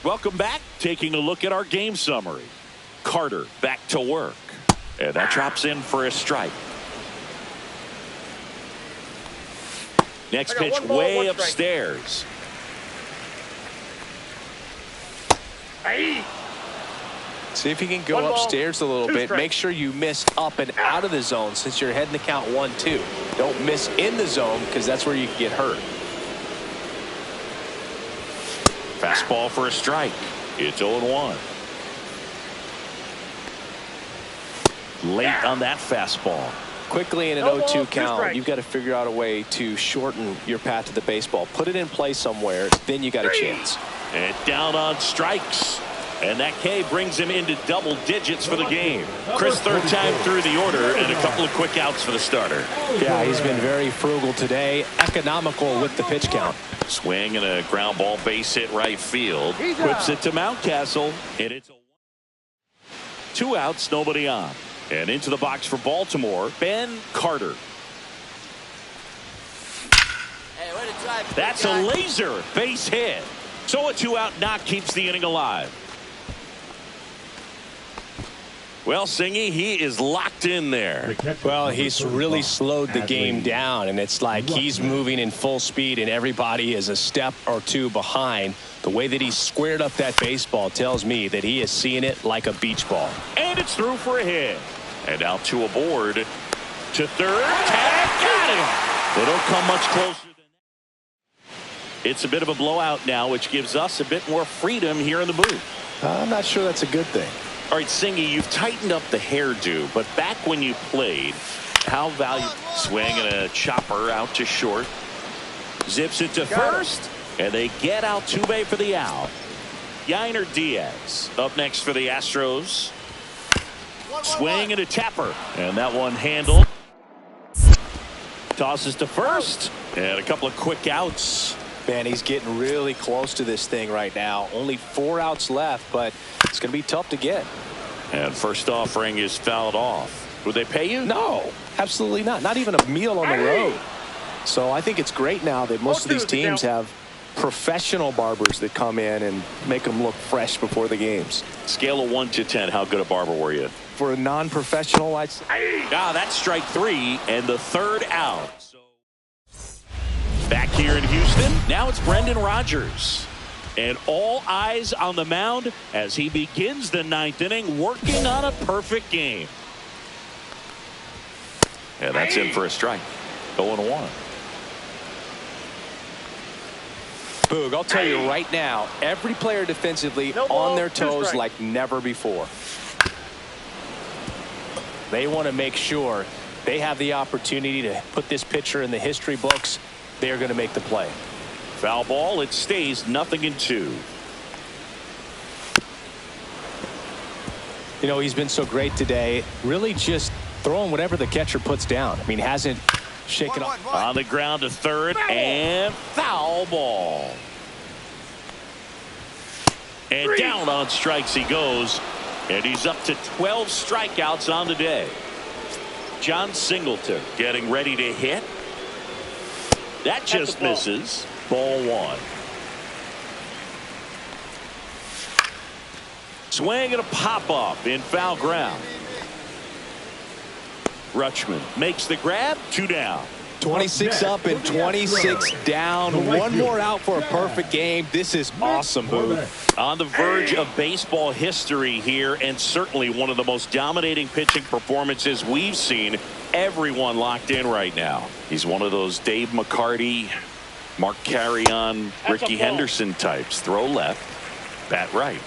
Welcome back. Taking a look at our game summary. Carter back to work. And that drops in for a strike. Next pitch way upstairs. See if you can go upstairs a little bit. Make sure you miss up and out of the zone since you're heading to count 1-2. Don't miss in the zone because that's where you can get hurt. Fastball for a strike. It's 0-1. Late on that fastball. Quickly in an 0-2 count, you've got to figure out a way to shorten your path to the baseball. Put it in play somewhere, then you got a chance. And down on strikes. And that K brings him into double digits for the game. Chris, third time through the order, and a couple of quick outs for the starter. Yeah, he's been very frugal today. Economical with the pitch count. Swing and a ground ball base hit right field. Whips it to Mountcastle. And it's 2 outs, nobody on. And into the box for Baltimore, Ben Carter. That's a laser base hit. So a 2-out knock keeps the inning alive. Well, Singy, he is locked in there. Well, he's really slowed the game down, and it's like he's moving in full speed, and everybody is a step or two behind. The way that he squared up that baseball tells me that he is seeing it like a beach ball. And it's through for a hit. And out to aboard to third. Tag, got him. They don't come much closer than that. It's a bit of a blowout now, which gives us a bit more freedom here in the booth. I'm not sure that's a good thing. All right, Singy, you've tightened up the hairdo, but back when you played, how valuable? Swing and a chopper out to short. Zips it to first, and they get Altuve for the out. Yainer Diaz up next for the Astros. Swing and a tapper, and that one handled. Tosses to first, and a couple of quick outs. Man, he's getting really close to this thing right now. Only 4 outs left, but it's going to be tough to get. And first offering is fouled off. Would they pay you? No, absolutely not. Not even a meal on the road. So I think it's great now that most of these teams have professional barbers that come in and make them look fresh before the games. Scale of 1 to 10, how good a barber were you? For a non-professional, I'd say. That's strike 3 and the third out. Back here in Houston, now it's Brendan Rodgers. And all eyes on the mound as he begins the 9th inning, working on a perfect game. And that's in for a strike. 0-1. Boog, I'll tell you right now, every player defensively on their toes like never before. They want to make sure they have the opportunity to put this pitcher in the history books. They are going to make the play. Foul ball. It stays 0-2. You know, he's been so great today. Really just throwing whatever the catcher puts down. I mean, hasn't shaken off. On the ground to third, and foul ball. And down on strikes he goes. And he's up to 12 strikeouts on the day. John Singleton getting ready to hit. That just misses. Ball 1. Swing and a pop-up in foul ground. Rutschman makes the grab. 2 down. 26 up and 26 down. One more out for a perfect game. This is awesome, Boo. On the verge of baseball history here, and certainly one of the most dominating pitching performances we've seen. Everyone locked in right now. He's one of those Dave McCarty, Mark Carrion, Ricky Henderson types. Throw left, bat right.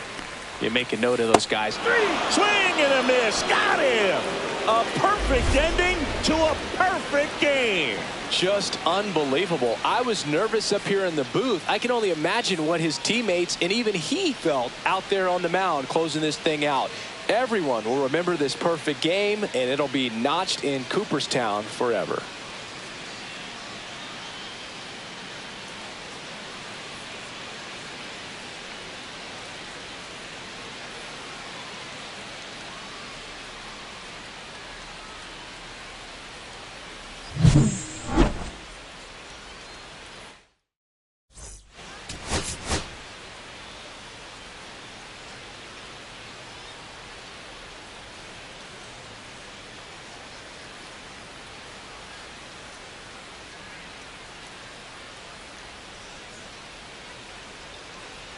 You make a note of those guys. Swing and a miss. Got him. A perfect ending to a perfect game. Just unbelievable. I was nervous up here in the booth. I can only imagine what his teammates and even he felt out there on the mound closing this thing out. Everyone will remember this perfect game, and it'll be notched in Cooperstown forever.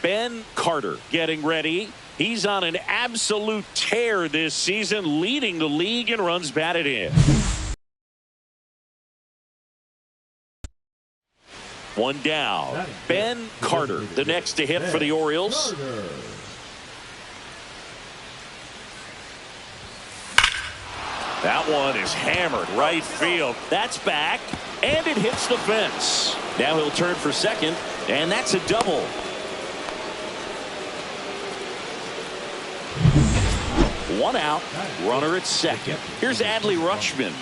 Ben Carter getting ready. He's on an absolute tear this season, leading the league in runs batted in. 1 down. Ben Carter, the next to hit for the Orioles. That one is hammered right field. That's back, and it hits the fence. Now he'll turn for second, and that's a double. One out, runner at second. Here's Adley Rutschman.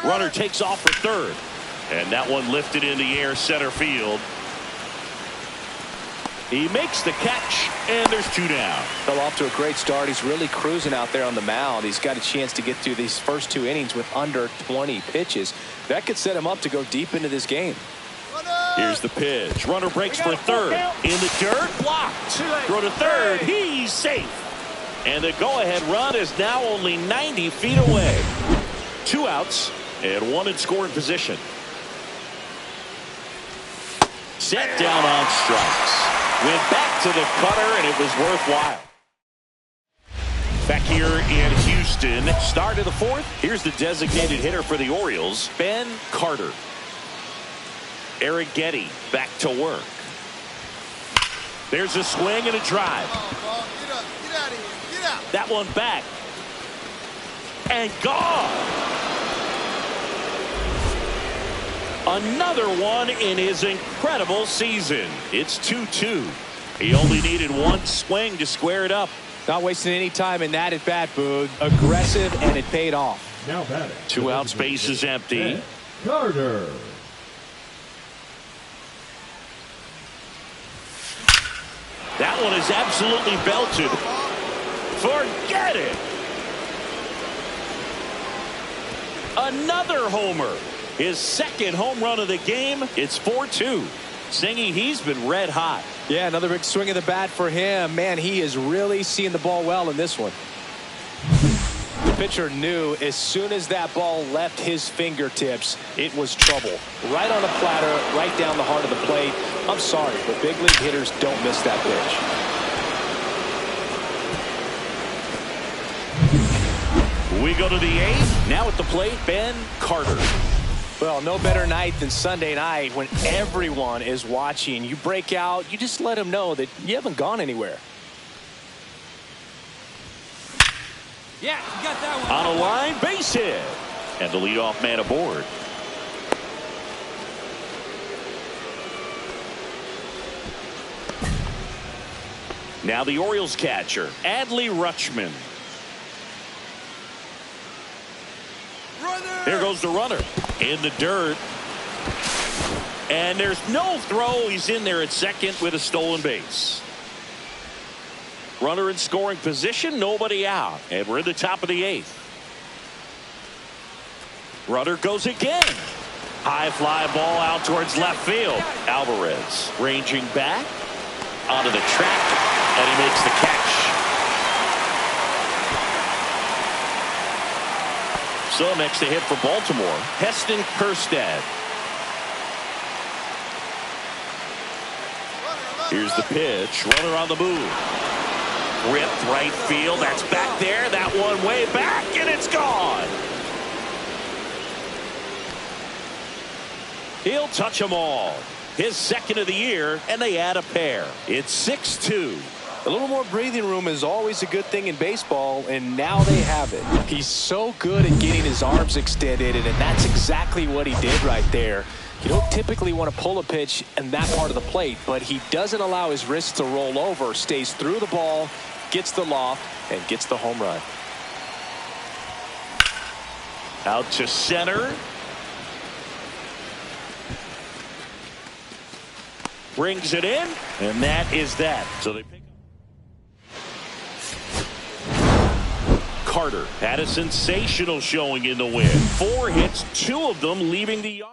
Runner takes off for third. And that one lifted in the air center field. He makes the catch, and there's 2 down. Fell off to a great start. He's really cruising out there on the mound. He's got a chance to get through these first 2 innings with under 20 pitches. That could set him up to go deep into this game. Runner! Here's the pitch. Runner breaks for third. In the dirt, blocked. Throw to third. He's safe. And the go-ahead run is now only 90 feet away. 2 outs and 1 in scoring position. Set down on strikes. Went back to the cutter, and it was worthwhile. Back here in Houston, start of the 4th. Here's the designated hitter for the Orioles, Ben Carter. Eric Getty back to work. There's a swing and a drive. Get out of here. Get out. That one back. And gone. Another one in his incredible season. It's 2-2. He only needed 1 swing to square it up. Not wasting any time in that at bat, Boog. Aggressive, and it paid off. Now batting. 2 outs, base is empty. Carter. That one is absolutely belted. Forget it. Another homer. His 2nd home run of the game. It's 4-2. Singy, he's been red hot. Yeah, another big swing of the bat for him. Man, he is really seeing the ball well in this one. The pitcher knew as soon as that ball left his fingertips, it was trouble. Right on the platter, right down the heart of the plate. I'm sorry, but big league hitters don't miss that pitch. We go to the 8th. Now at the plate, Ben Carter. Well, no better night than Sunday night when everyone is watching. You break out, you just let them know that you haven't gone anywhere. Yeah, you got that one. On a line, base hit. And the leadoff man aboard. Now the Orioles catcher, Adley Rutschman. There goes the runner in the dirt. And there's no throw. He's in there at second with a stolen base. Runner in scoring position, nobody out. And we're in the top of the 8th. Runner goes again. High fly ball out towards left field. Alvarez ranging back onto the track, and he makes the catch. So next to hit for Baltimore, Heston Kjerstad. Here's the pitch. Runner on the move. Ripped right field. That's back there. That one way back, and it's gone. He'll touch them all. His 2nd of the year, and they add a pair. It's 6-2. A little more breathing room is always a good thing in baseball, and now they have it. He's so good at getting his arms extended, and that's exactly what he did right there. You don't typically want to pull a pitch in that part of the plate, but he doesn't allow his wrists to roll over, stays through the ball, gets the loft, and gets the home run. Out to center. Brings it in, and that is that. So they pick up. Carter had a sensational showing in the win. 4 hits, 2 of them leaving the yard.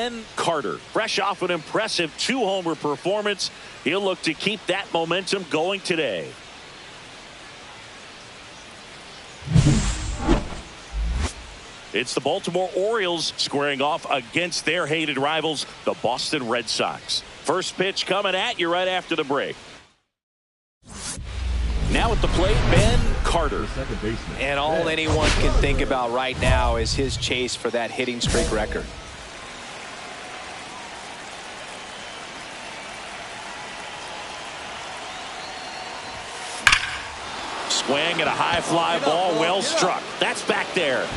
Ben Carter. Fresh off an impressive 2-homer performance. He'll look to keep that momentum going today. It's the Baltimore Orioles squaring off against their hated rivals, the Boston Red Sox. First pitch coming at you right after the break. Now at the plate, Ben Carter. And all anyone can think about right now is his chase for that hitting streak record. Swing and a high fly ball, well struck. That's back there.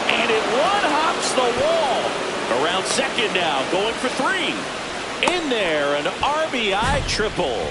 And it one-hops the wall. Around second now, going for 3. In there, an RBI triple.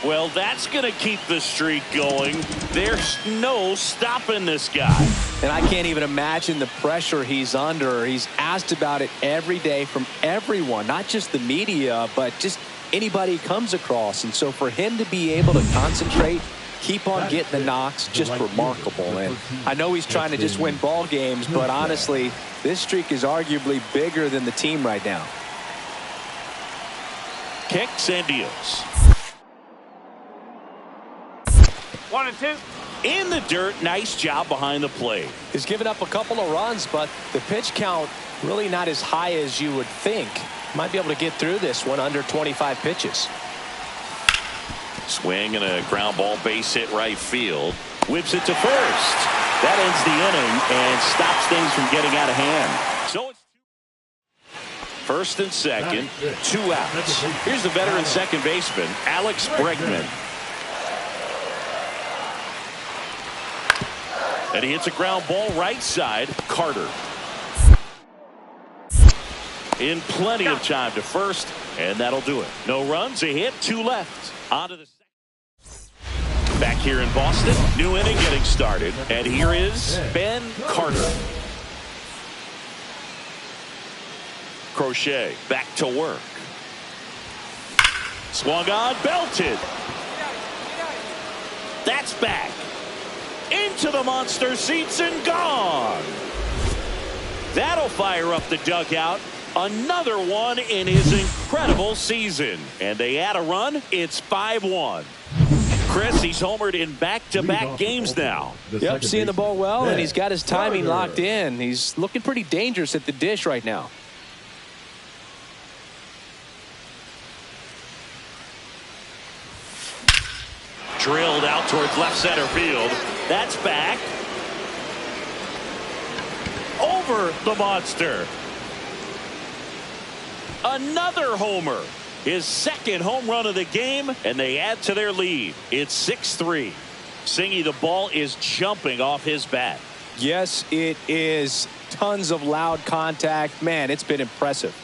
Well, that's going to keep the streak going. There's no stopping this guy. And I can't even imagine the pressure he's under. He's asked about it every day from everyone, not just the media, but just anybody he comes across. And so for him to be able to concentrate, keep on getting the knocks, just remarkable. And I know he's trying to just win ball games, but honestly, this streak is arguably bigger than the team right now. Kicks and deals. 1-2. In the dirt, nice job behind the plate. He's given up a couple of runs, but the pitch count really not as high as you would think. Might be able to get through this one under 25 pitches. Swing and a ground ball base hit right field. Whips it to first. That ends the inning and stops things from getting out of hand. So it's first and second, 2 outs. Here's the veteran second baseman, Alex Bregman. And he hits a ground ball right side, Carter. In plenty of time to first, and that'll do it. No runs, a hit, 2 left. On to the second. Back here in Boston, new inning getting started. And here is Ben Carter. Crochet back to work. Swung on, belted. That's back. Into the monster seats and gone. That'll fire up the dugout. Another one in his incredible season. And they add a run. It's 5-1. Chris, he's homered in back-to-back games now. Yep, seeing the ball well, and he's got his timing locked in. He's looking pretty dangerous at the dish right now. Drilled out towards left center field. That's back. Over the monster. Another homer. His second home run of the game, and they add to their lead. It's 6-3. Singy, the ball is jumping off his bat. Yes, it is. Tons of loud contact. Man, it's been impressive.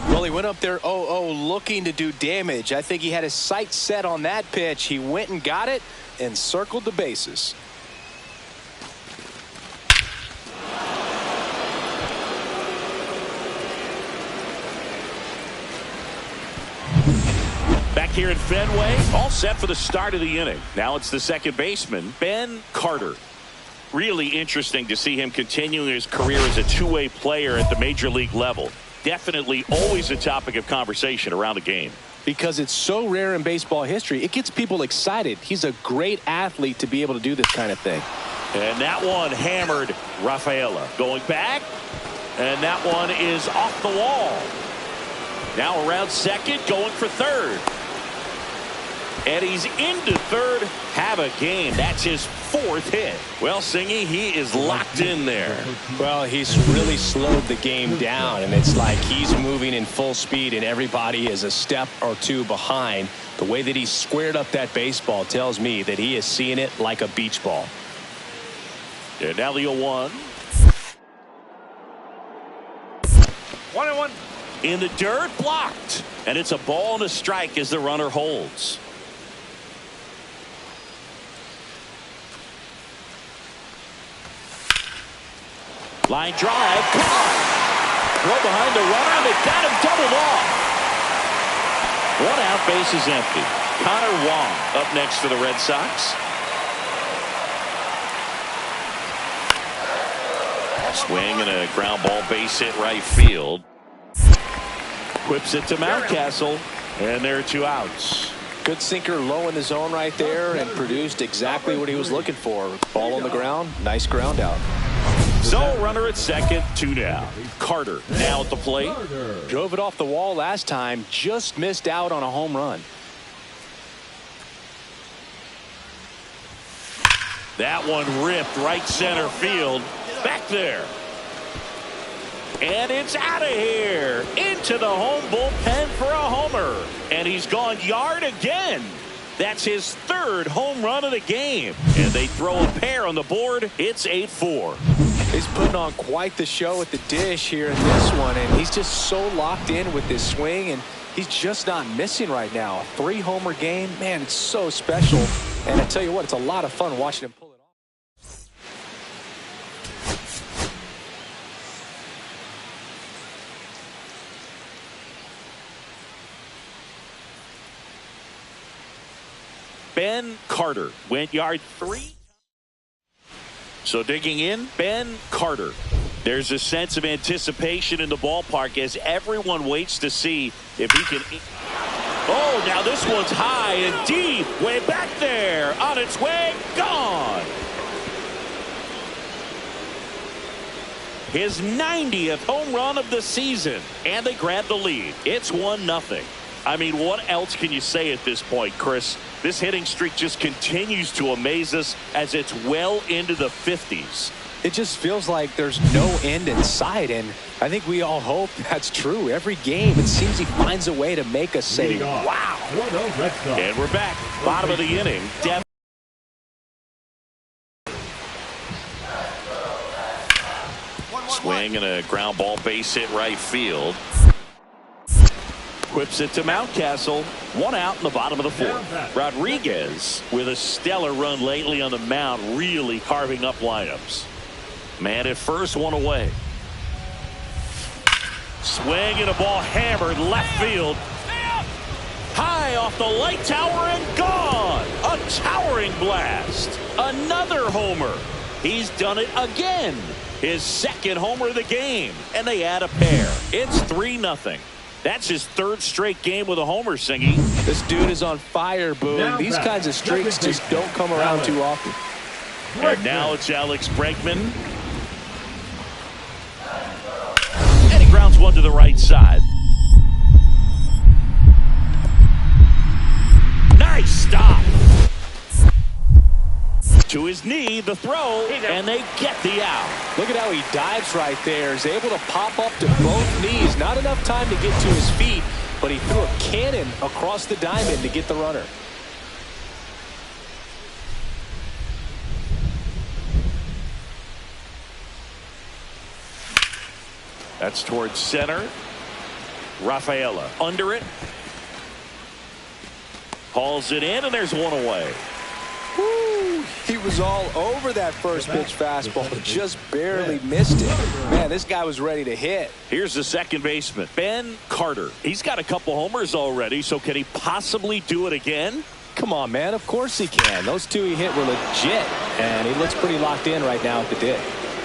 Well, he went up there 0-0 looking to do damage. I think he had his sights set on that pitch. He went and got it and circled the bases. Back here at Fenway, all set for the start of the inning. Now it's the second baseman, Ben Carter. Really interesting to see him continuing his career as a two-way player at the major league level. Definitely always a topic of conversation around the game. Because it's so rare in baseball history, it gets people excited. He's a great athlete to be able to do this kind of thing. And that one hammered Rafaela. Going back, and that one is off the wall. Now around second, going for third. And he's into third. Have a game. That's his 4th hit. Well, Singy, he is locked in there. Well, he's really slowed the game down, and it's like he's moving in full speed, and everybody is a step or two behind. The way that he squared up that baseball tells me that he is seeing it like a beach ball. And now the 0-1. 1-1. In the dirt, blocked. And it's a ball and a strike as the runner holds. Line drive, caught. Throw behind the runner, and they got him doubled off. One out, base is empty. Connor Wong up next for the Red Sox. Swing and a ground ball, base hit right field. Whips it to Mountcastle, and there are 2 outs. Good sinker low in the zone right there and produced exactly what he was looking for. Ball on the ground, nice ground out. So runner at second, 2 down. Carter now at the plate. Drove it off the wall last time, just missed out on a home run. That one ripped right center field. Back there. And it's out of here. Into the home bullpen for a homer. And he's gone yard again. That's his 3rd home run of the game. And they throw a pair on the board. It's 8-4. He's putting on quite the show at the dish here in this one. And he's just so locked in with his swing. And he's just not missing right now. A 3-homer game. Man, it's so special. And I tell you what, it's a lot of fun watching him pull it off. Ben Carter went yard 3. So digging in, Ben Carter. There's a sense of anticipation in the ballpark as everyone waits to see if he can. Oh, now this one's high and deep. Way back there. On its way. Gone. His 90th home run of the season. And they grab the lead. It's 1-0. I mean, what else can you say at this point, Chris? This hitting streak just continues to amaze us as it's well into the 50s. It just feels like there's no end in sight, and I think we all hope that's true. Every game, it seems he finds a way to make us say, wow. And we're back. Bottom of the inning. Swing and a ground ball, base hit right field. Whips it to Mountcastle. 1 out in the bottom of the 4th. Rodriguez with a stellar run lately on the mound, really carving up lineups. Man at first, 1 away. Swing and a ball hammered left field. High off the light tower and gone. A towering blast. Another homer. He's done it again. His 2nd homer of the game. And they add a pair. It's 3-0. That's his 3rd straight game with a homer, Singy. This dude is on fire, Boone. These kinds of streaks just don't come around too often. And now it's Alex Bregman. And he grounds one to the right side. Nice stop. To his knee, the throw, and they get the out. Look at how he dives right there. He's able to pop up to both knees. Not enough time to get to his feet, but he threw a cannon across the diamond to get the runner. That's towards center. Rafaela under it. Hauls it in, and there's 1 away. Woo! He was all over that first pitch fastball. Just barely missed it. Man, this guy was ready to hit. Here's the second baseman, Ben Carter. He's got a couple homers already, so can he possibly do it again? Come on, man. Of course he can. Those 2 he hit were legit, and he looks pretty locked in right now at the dig.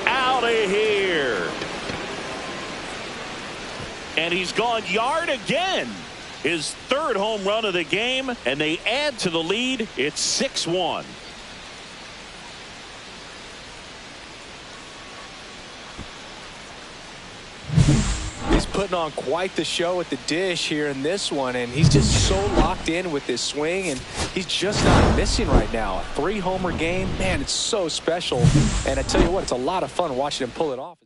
Out of here. And he's gone yard again. His 3rd home run of the game, and they add to the lead. It's 6-1. He's putting on quite the show at the dish here in this one, and he's just so locked in with his swing, and he's just not missing right now. A 3-homer game, man, it's so special. And I tell you what, it's a lot of fun watching him pull it off.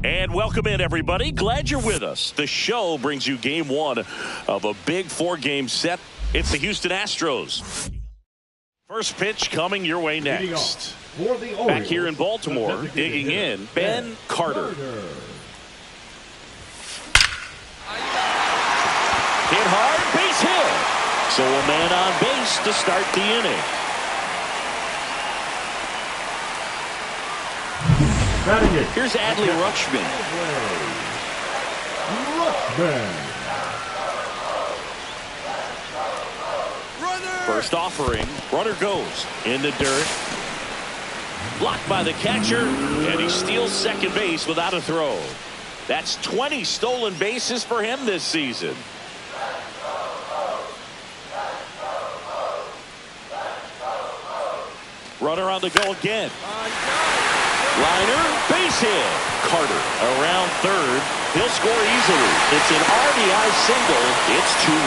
And welcome in, everybody. Glad you're with us. The show brings you game one of a big 4-game set. It's the Houston Astros. First pitch coming your way next. Back here in Baltimore, digging in, Ben Carter. Hit hard, base hit. So a man on base to start the inning. Here's Adley Rutschman. First offering, runner goes in the dirt. Blocked by the catcher, and he steals second base without a throw. That's 20 stolen bases for him this season. Runner on the go again. Liner, base hit. Carter around third. He'll score easily. It's an RBI single. It's 2-1.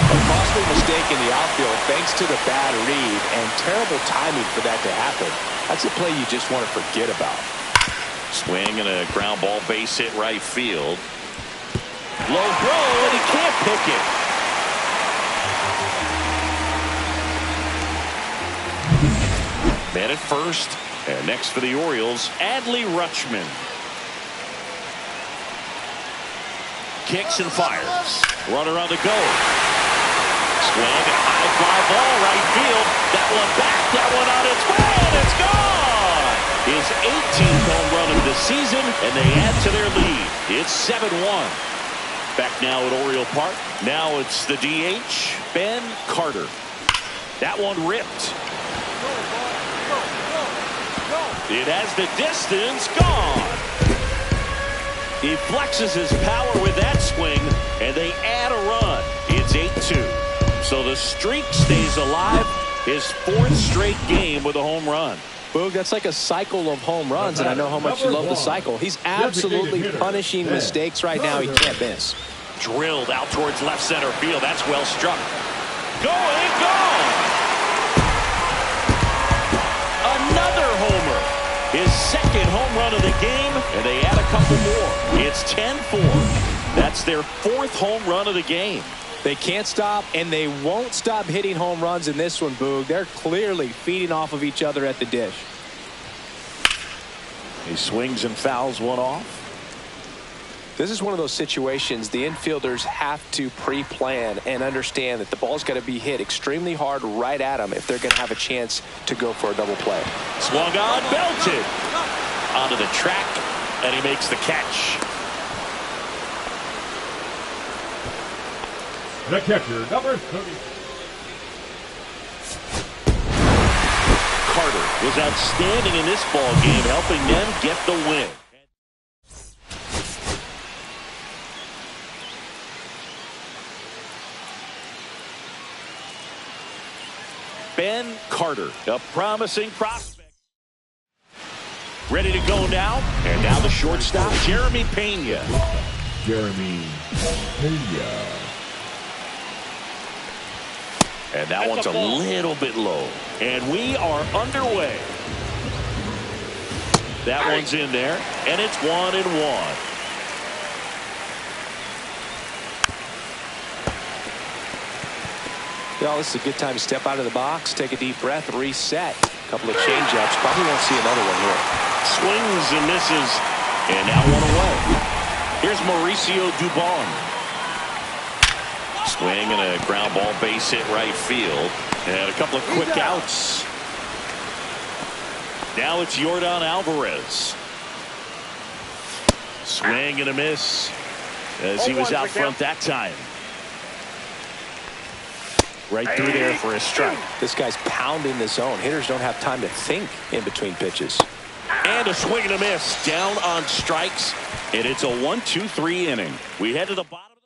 A costly mistake in the outfield thanks to the bad read and terrible timing for that to happen. That's a play you just want to forget about. Swing and a ground ball base hit right field. Low throw, and he can't pick it. Man at first. And next for the Orioles, Adley Rutschman. Kicks and fires. Runner on the go. Swing, high fly ball, right field. That one back, that one on its way, and it's gone! His 18th home run of the season, and they add to their lead. It's 7-1. Back now at Oriole Park. Now it's the DH, Ben Carter. That one ripped. It has the distance, gone. He flexes his power with that swing, and they add a run. It's 8-2. So the streak stays alive. His 4th straight game with a home run. Boog, that's like a cycle of home runs, and I know how much you love the cycle. He's absolutely punishing mistakes right now. He can't miss. Drilled out towards left center field. That's well struck. Going, gone. Another homer. His 2nd home run of the game, and they add a couple more. It's 10-4. That's their 4th home run of the game. They can't stop, and they won't stop hitting home runs in this one, Boog. They're clearly feeding off of each other at the dish. He swings and fouls one off. This is one of those situations the infielders have to pre-plan and understand that the ball's got to be hit extremely hard right at them if they're going to have a chance to go for a double play. Swung on, belted onto the track, and he makes the catch. The catcher, number 30. Carter was outstanding in this ball game, helping them get the win. Ben Carter, a promising prospect. Ready to go now. And now the shortstop, Jeremy Pena. Jeremy Pena. And that one's a little bit low. And we are underway. That one's in there. And it's 1-1. Well, this is a good time to step out of the box, take a deep breath, reset. A couple of changeups. Probably won't see another one here. Swings and misses. And now one away. Here's Mauricio Dubon. Swing and a ground ball base hit right field. And a couple of quick outs. Now it's Yordan Alvarez. Swing and a miss as he was out front that time. Right through there for a strike. This guy's pounding the zone. Hitters don't have time to think in between pitches. And a swing and a miss. Down on strikes. And it's a 1-2-3 inning. We head to the bottom.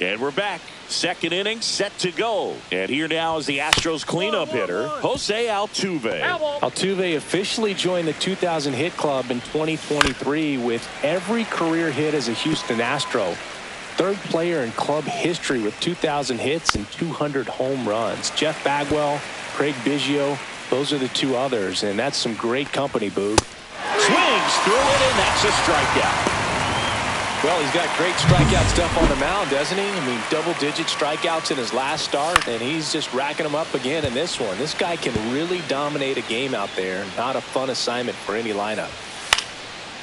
And we're back. Second inning set to go. And here now is the Astros cleanup hitter, Jose Altuve. Altuve officially joined the 2,000 hit club in 2023 with every career hit as a Houston Astro. Third player in club history with 2,000 hits and 200 home runs. Jeff Bagwell, Craig Biggio, those are the two others, and that's some great company, Boog. Swings through it, and that's a strikeout. Well, he's got great strikeout stuff on the mound, doesn't he? I mean, double-digit strikeouts in his last start, and he's just racking them up again in this one. This guy can really dominate a game out there. Not a fun assignment for any lineup.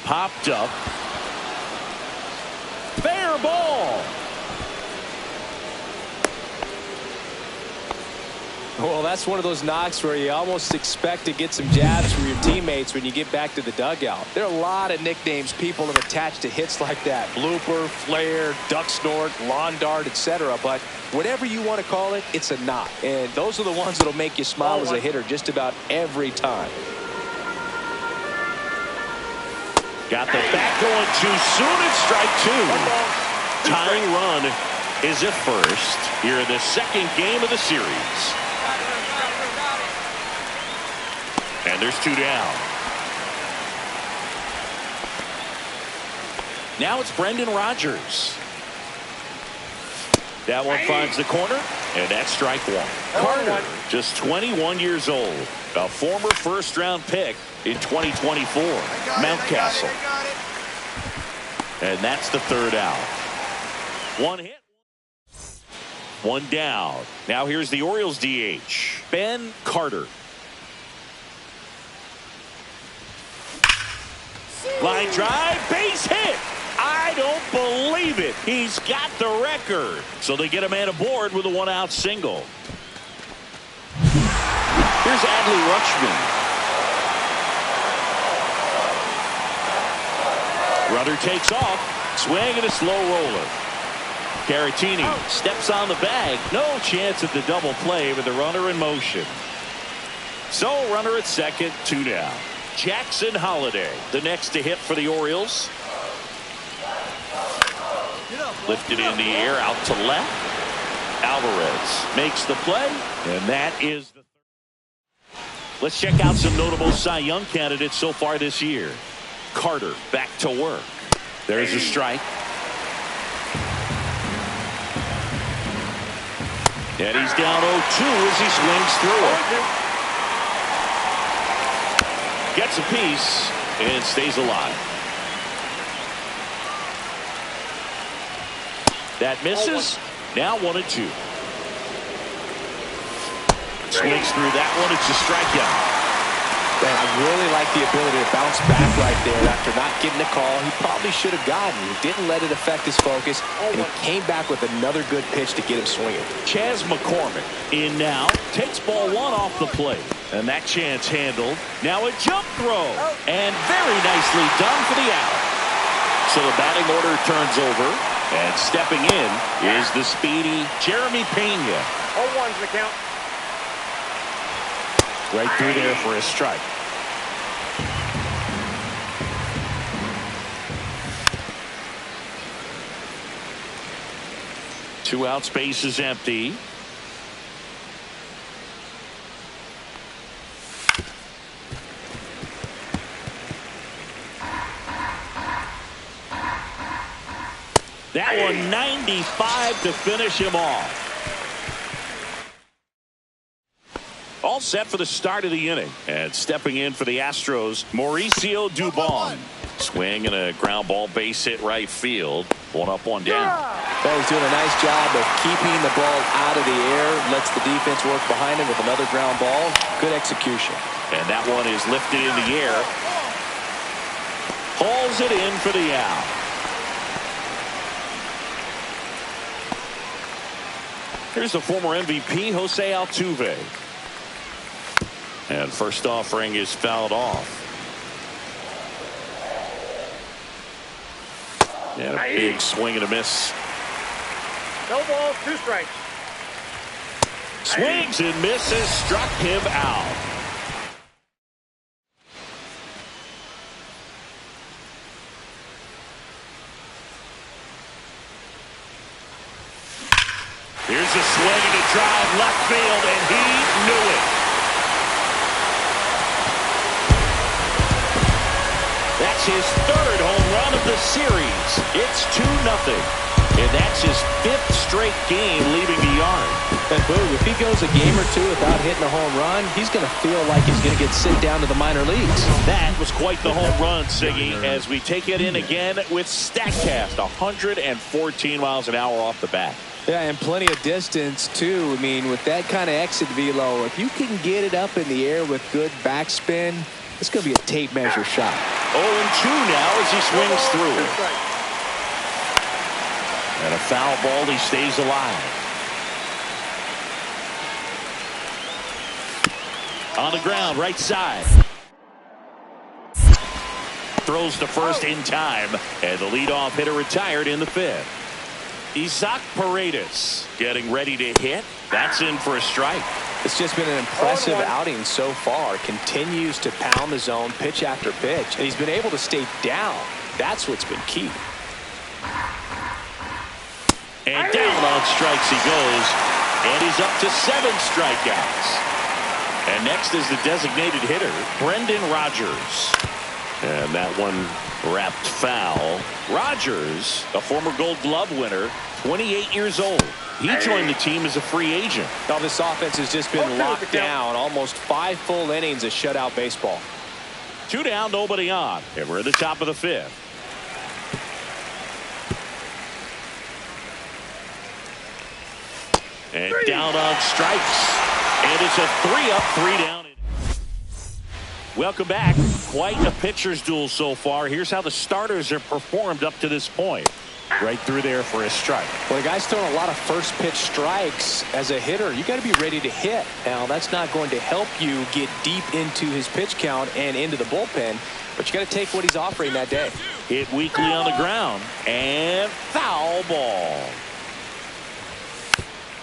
Popped up. Fair ball. Well, that's one of those knocks where you almost expect to get some jabs from your teammates when you get back to the dugout. There are a lot of nicknames people have attached to hits like that. Blooper, flare, duck snort, lawn dart, etc. But whatever you want to call it, it's a knock. And those are the ones that'll make you smile as a hitter just about every time. Got the bat going too soon at strike two. Tying run is at first here in the second game of the series. And there's two down. Now it's Brendan Rodgers. That one finds the corner, and that's strike one. Carter, just 21 years old, a former first-round pick in 2024. Mountcastle. And that's the third out. One hit. One down. Now here's the Orioles DH, Ben Carter. Line drive, base hit. I don't believe it. He's got the record. So they get a man aboard with a one-out single. Here's Adley Rutschman. Runner takes off. Swing and a slow roller. Caratini steps on the bag. No chance at the double play with the runner in motion. So runner at second, two down. Jackson Holiday, the next to hit for the Orioles. Lifted in the air, out to left. Alvarez makes the play, and that is the third. Let's check out some notable Cy Young candidates so far this year. Carter back to work. There's a strike. And he's down 0-2 as he swings through it. Gets a piece and stays alive. That misses. Now 1-2. Swings through that one. It's a strikeout. Man, I really like the ability to bounce back right there after not getting the call he probably should have gotten. He didn't let it affect his focus, and he came back with another good pitch to get him swinging. Chas McCormick in now. Takes ball one off the plate. And that chance handled. Now a jump throw. And very nicely done for the out. So the batting order turns over. And stepping in is the speedy Jeremy Pena. 0-1's the count. Right through there for a strike. Two out, space is empty. That one 95 to finish him off. All set for the start of the inning. And stepping in for the Astros, Mauricio Dubon. Swing and a ground ball base hit right field. One up, one down. Well, he's doing a nice job of keeping the ball out of the air. Lets the defense work behind him with another ground ball. Good execution. And that one is lifted in the air. Hauls it in for the out. Here's the former MVP, Jose Altuve. And first offering is fouled off. And a big swing and a miss. No balls, two strikes. Swings and misses, struck him out. Here's a swing and a drive left field, and he knew it. That's his third home run of the series. It's 2-0. And that's his 5th straight game leaving the yard. And boom, if he goes a game or two without hitting a home run, he's going to feel like he's going to get sent down to the minor leagues. That was quite the home run, Siggy, as we take it in again with StatCast. 114 miles an hour off the bat. Yeah, and plenty of distance, too. I mean, with that kind of exit velo, if you can get it up in the air with good backspin, it's going to be a tape measure shot. 0-2 now as he swings through. And a foul ball, he stays alive. On the ground, right side. Throws to first in time, and the leadoff hitter retired in the 5th. Isaac Paredes getting ready to hit. That's in for a strike. It's just been an impressive outing so far. Continues to pound the zone pitch after pitch, and he's been able to stay down. That's what's been key. And down on strikes he goes, and he's up to 7 strikeouts. And next is the designated hitter, Brendan Rodgers. And that one wrapped foul. Rodgers, a former Gold Glove winner, 28 years old. He joined the team as a free agent. Now this offense has just been locked down. Almost 5 full innings of shutout baseball. 2 down, nobody on. And we're at the top of the 5th. And down on strikes. And it's a 3-up, 3-down. Welcome back. Quite a pitcher's duel so far. Here's how the starters have performed up to this point. Right through there for a strike. Well, the guy's throwing a lot of first pitch strikes. As a hitter, you got to be ready to hit. Now, that's not going to help you get deep into his pitch count and into the bullpen, but you got to take what he's offering that day. Hit weakly on the ground, and foul ball.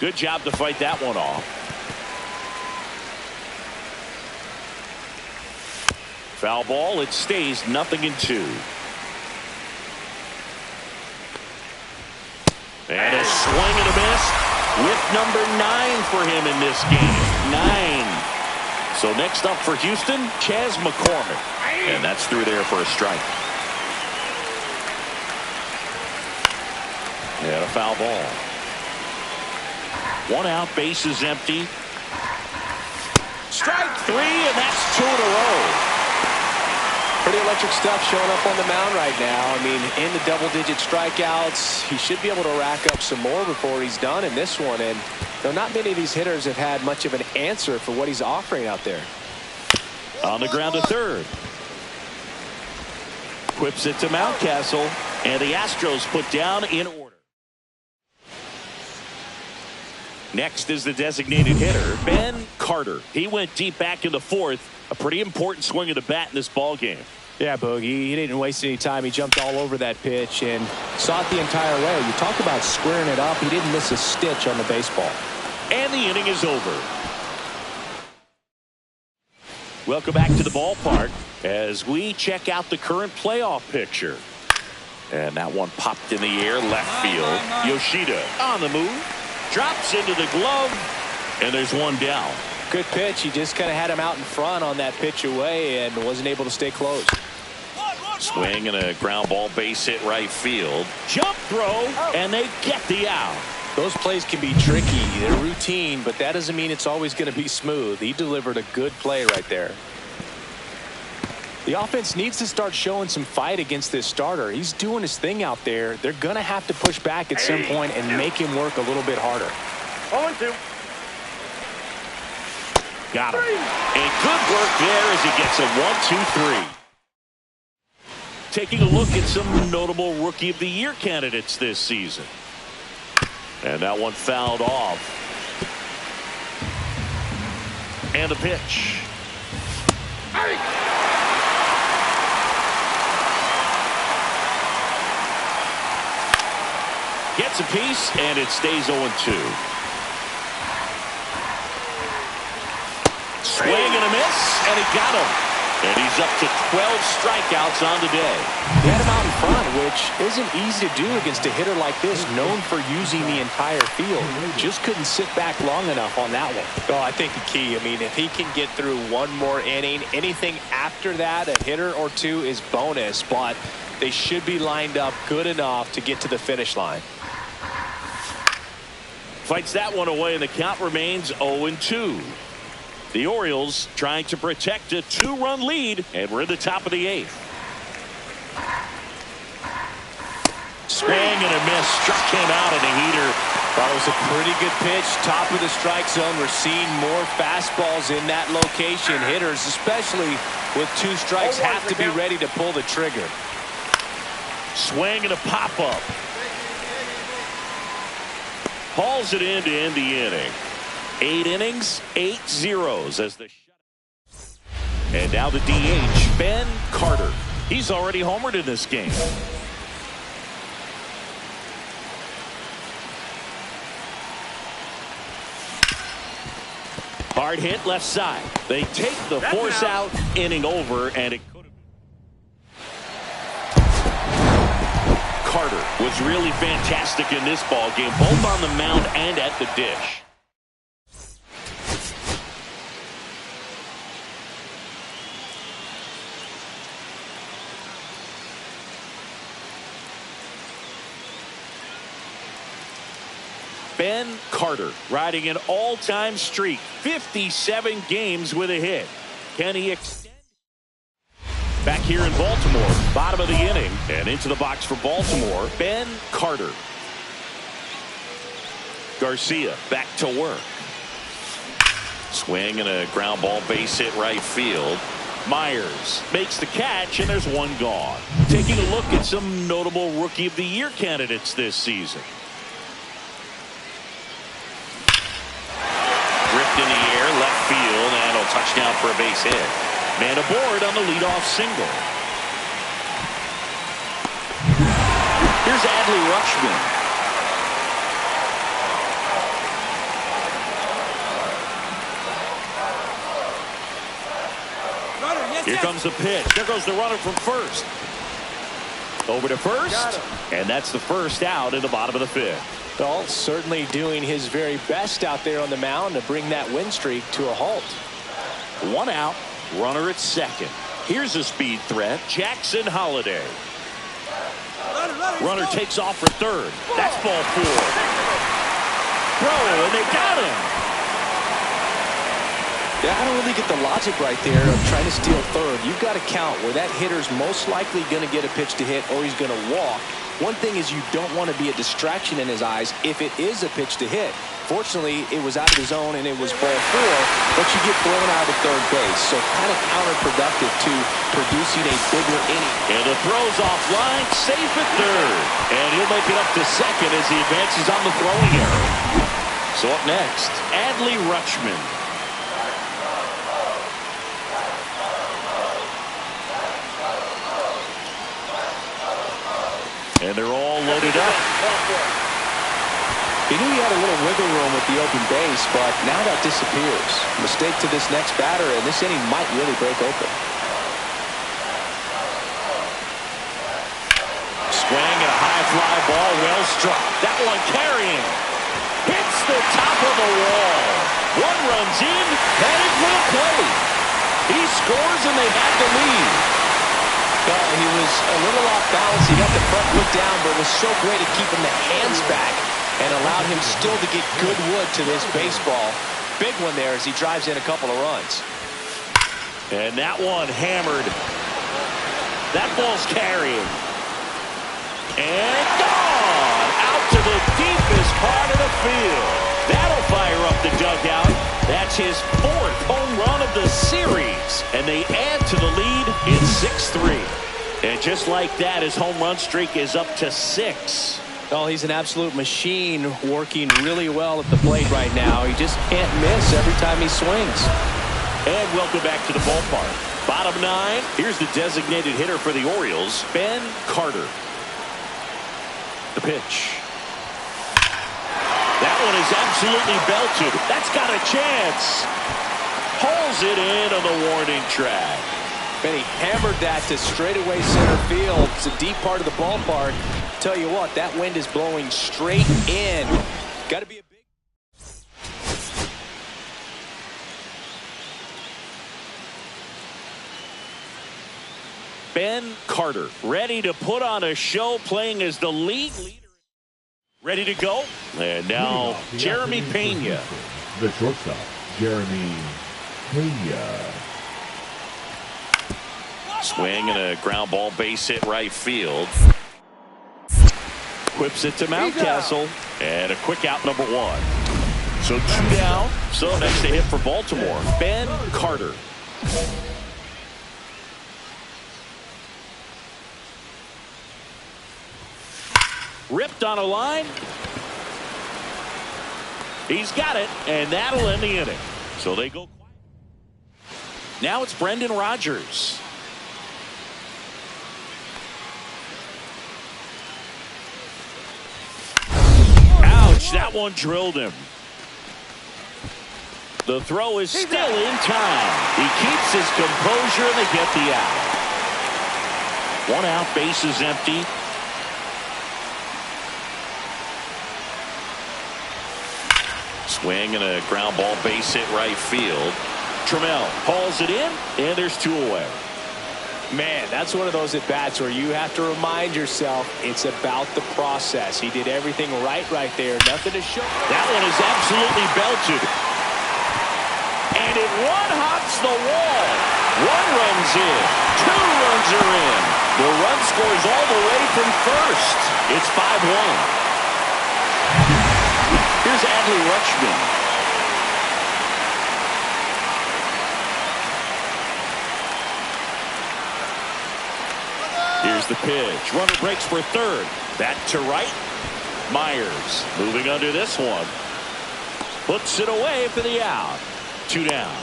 Good job to fight that one off. Foul ball, it stays 0-2. And a swing and a miss with number 9 for him in this game. 9. So next up for Houston, Chas McCormick. And that's through there for a strike. And a foul ball. 1 out, base is empty. Strike 3, and that's 2 in a row. Pretty electric stuff showing up on the mound right now. I mean, in the double-digit strikeouts, he should be able to rack up some more before he's done in this one. And not many of these hitters have had much of an answer for what he's offering out there. On the ground to third. Whips it to Mountcastle, and the Astros put down in order. Next is the designated hitter, Ben Carter. He went deep back in the 4th. A pretty important swing of the bat in this ball game. Yeah, Boogie, he didn't waste any time. He jumped all over that pitch and saw it the entire way. You talk about squaring it up. He didn't miss a stitch on the baseball. And the inning is over. Welcome back to the ballpark as we check out the current playoff picture. And that one popped in the air, left field. Yoshida on the move. Drops into the glove, and there's 1 down. Good pitch. He just kind of had him out in front on that pitch away and wasn't able to stay close. Swing and a ground ball, base hit right field. Jump throw, and they get the out. Those plays can be tricky. They're routine, but that doesn't mean it's always going to be smooth. He delivered a good play right there. The offense needs to start showing some fight against this starter. He's doing his thing out there. They're going to have to push back at some point and make him work a little bit harder. 0-2. Got him. And good work there as he gets a 1-2-3. Taking a look at some notable Rookie of the Year candidates this season. And that one fouled off. And the pitch. Gets a piece, and it stays 0-2. Swing and a miss, and he got him. And he's up to 12 strikeouts on the day. He had him out in front, which isn't easy to do against a hitter like this, known for using the entire field. Just couldn't sit back long enough on that one. Oh, I think the key, I mean, if he can get through one more inning, anything after that, a hitter or two is bonus, but they should be lined up good enough to get to the finish line. Fights that one away, and the count remains 0-2. The Orioles trying to protect a 2-run lead, and we're in the top of the 8th. Swing and a miss, struck him out in a heater. That was a pretty good pitch, top of the strike zone. We're seeing more fastballs in that location. Hitters, especially with 2 strikes, have to be ready to pull the trigger. Swing and a pop-up. Hauls it in to end the inning. 8 innings, 8 zeros as the and now the DH, Ben Carter. He's already homered in this game. Hard hit left side. They take the force out, inning over, and it could have. Carter was really fantastic in this ball game, both on the mound and at the dish. Ben Carter riding an all-time streak, 57 games with a hit. Can he extend? Back here in Baltimore, bottom of the inning, and into the box for Baltimore, Ben Carter. Garcia back to work. Swing and a ground ball, base hit right field. Myers makes the catch, and there's one gone. Taking a look at some notable Rookie of the Year candidates this season. Ripped in the air, left field, and a touchdown for a base hit. Man aboard on the leadoff single. Here's Adley Rutschman. Here comes the pitch. There goes the runner from first. Over to first, and that's the first out in the bottom of the 5th. Well, certainly doing his very best out there on the mound to bring that win streak to a halt. 1 out, runner at second. Here's a speed threat, Jackson Holliday. Runner takes off for third. That's ball 4. Throw, and they got him. Yeah, I don't really get the logic right there of trying to steal third. You've got to count where that hitter's most likely going to get a pitch to hit or he's going to walk. One thing is you don't want to be a distraction in his eyes if it is a pitch to hit. Fortunately, it was out of the zone and it was ball 4, but you get thrown out of third base. So kind of counterproductive to producing a bigger inning. And the throw's offline, safe at third. And he'll make it up to second as he advances on the throwing error. So up next, Adley Rutschman. And they're all loaded up. He knew he had a little wiggle room with the open base, but now that disappears. Mistake to this next batter, and this inning might really break open. Swing and a high fly ball, well struck. That one carrying. Hits the top of the wall. One runs in, headed for the plate. He scores, and they have the lead. He was a little off balance. He got the front foot down, but it was so great at keeping the hands back and allowed him still to get good wood to this baseball. Big one there as he drives in a couple of runs. And that one hammered. That ball's carrying. And gone! Out to the deepest part of the field. That'll fire up the dugout. That's his 4th home run of the series. And they add to the lead in 6-3. And just like that, his home run streak is up to 6. Oh, he's an absolute machine, working really well at the plate right now. He just can't miss every time he swings. And welcome back to the ballpark. Bottom 9, here's the designated hitter for the Orioles, Ben Carter. The pitch. That one is absolutely belted. That's got a chance. pulls it in on the warning track. Benny hammered that to straightaway center field. It's a deep part of the ballpark. Tell you what, that wind is blowing straight in. Got to be a big... Ben Carter ready to put on a show, playing as the league leader. Ready to go. And now Jeremy Pena. The shortstop, Jeremy Pena. Swing and a ground ball, base hit right field. Whips it to Mountcastle. And a quick out, number 1. So 2 down. So next to hit for Baltimore, Ben Carter. Ripped on a line. He's got it, and that'll end the inning. So they go quiet. Now it's Brendan Rodgers. Ouch, that one drilled him. The throw is still in time. He keeps his composure, and they get the out. 1 out, base is empty. Swing and a ground ball, base hit right field. Trammell hauls it in, and there's 2 away. Man, that's one of those at-bats where you have to remind yourself it's about the process. He did everything right there. Nothing to show. That one is absolutely belted. And it one-hops the wall. 1 runs in. 2 runs are in. The run scores all the way from first. It's 5-1. Here's Adley Rutschman. Here's the pitch. Runner breaks for third. Back to right. Myers moving under this one. Puts it away for the out. 2 down.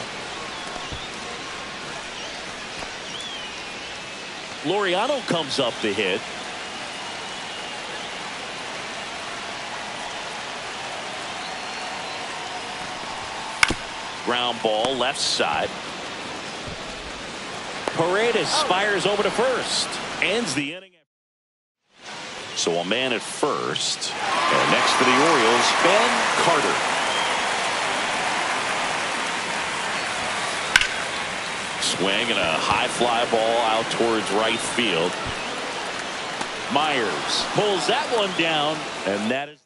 Laureano comes up to hit. Ground ball, left side. Paredes fires over to first. Ends the inning. So a man at first. And next for the Orioles, Ben Carter. Swing and a high fly ball out towards right field. Myers pulls that one down, and that is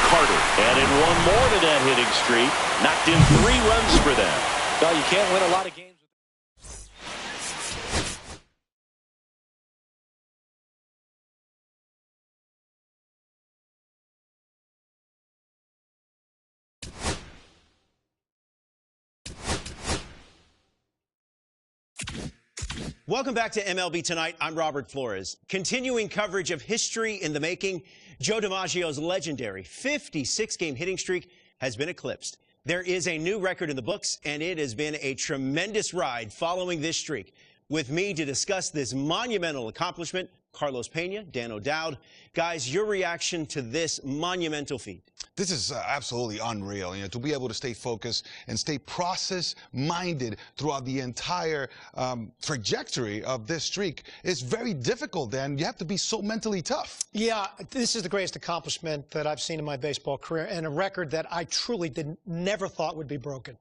Carter added 1 more to that hitting streak. Knocked in 3 runs for them. Well, you can't win a lot of games. Welcome back to MLB Tonight. I'm Robert Flores. Continuing coverage of history in the making, Joe DiMaggio's legendary 56-game hitting streak has been eclipsed. There is a new record in the books, and it has been a tremendous ride following this streak. With me to discuss this monumental accomplishment, Carlos Pena, Dan O'Dowd. Guys, your reaction to this monumental feat? This is absolutely unreal, to be able to stay focused and stay process-minded throughout the entire trajectory of this streak is very difficult, Dan. You have to be so mentally tough. Yeah, this is the greatest accomplishment that I've seen in my baseball career, and a record that I truly never thought would be broken.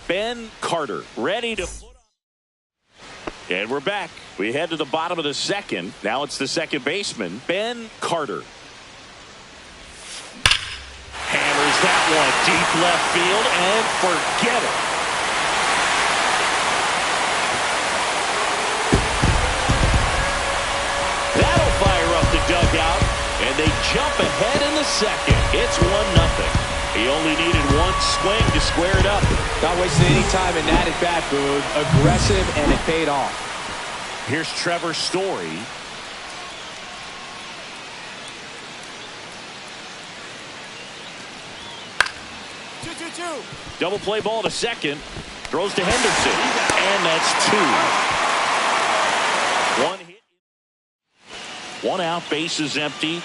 Ben Carter ready to put on. And we're back. We head to the bottom of the second. Now it's the second baseman, Ben Carter. Hammers that one deep left field and forget it. That'll fire up the dugout, and they jump ahead in the second. It's 1-0. He only needed one swing to square it up. Not wasting any time in that at bat, Boog. Aggressive, and it paid off. Here's Trevor Story. Double play ball to second. Throws to Henderson. And that's two. One hit. One out. Base is empty.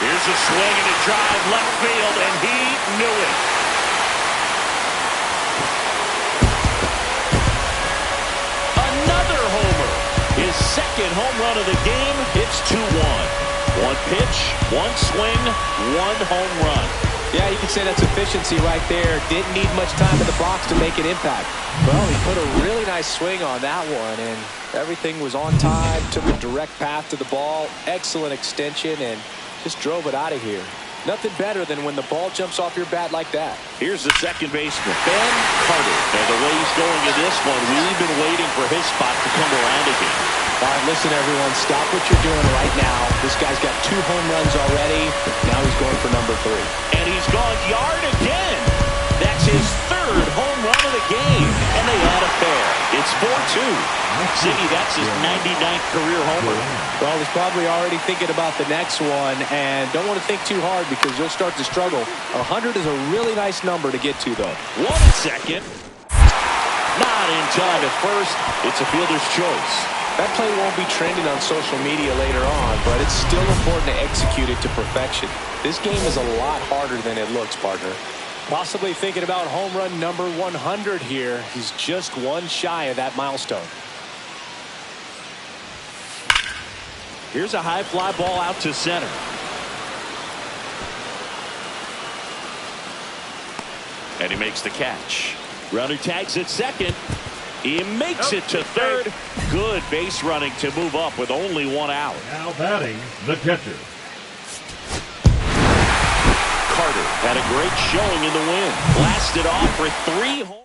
Here's a swing and a drive left field, and he knew it. Another homer. His second home run of the game. It's 2-1. One pitch, one swing, one home run. Yeah, you can say that's efficiency right there. Didn't need much time in the box to make an impact. Well, he put a really nice swing on that one, and everything was on time. Took a direct path to the ball. Excellent extension, and just drove it out of here. Nothing better than when the ball jumps off your bat like that. Here's the second baseman, Ben Carter. And the way he's going in this one, we've been waiting for his spot to come around again. All right, listen, everyone. Stop what you're doing right now. This guy's got 2 home runs already. Now he's going for number 3. And he's gone yard again. That's his 3rd home run of the game. And they add a pair. It's 4-2. Ziggy, that's his 99th career homer. Well, he's probably already thinking about the next one, and don't want to think too hard because you'll start to struggle. 100 is a really nice number to get to, though. 1 second. Not in time at first. It's a fielder's choice. That play won't be trending on social media later on, but it's still important to execute it to perfection. This game is a lot harder than it looks, partner. Possibly thinking about home run number 100 here. He's just one shy of that milestone. Here's a high fly ball out to center. And he makes the catch. Runner tags at second. He makes it to third. Good base running to move up with only 1 out. Now batting, the catcher. Carter had a great showing in the win. Blasted off for 3 homers.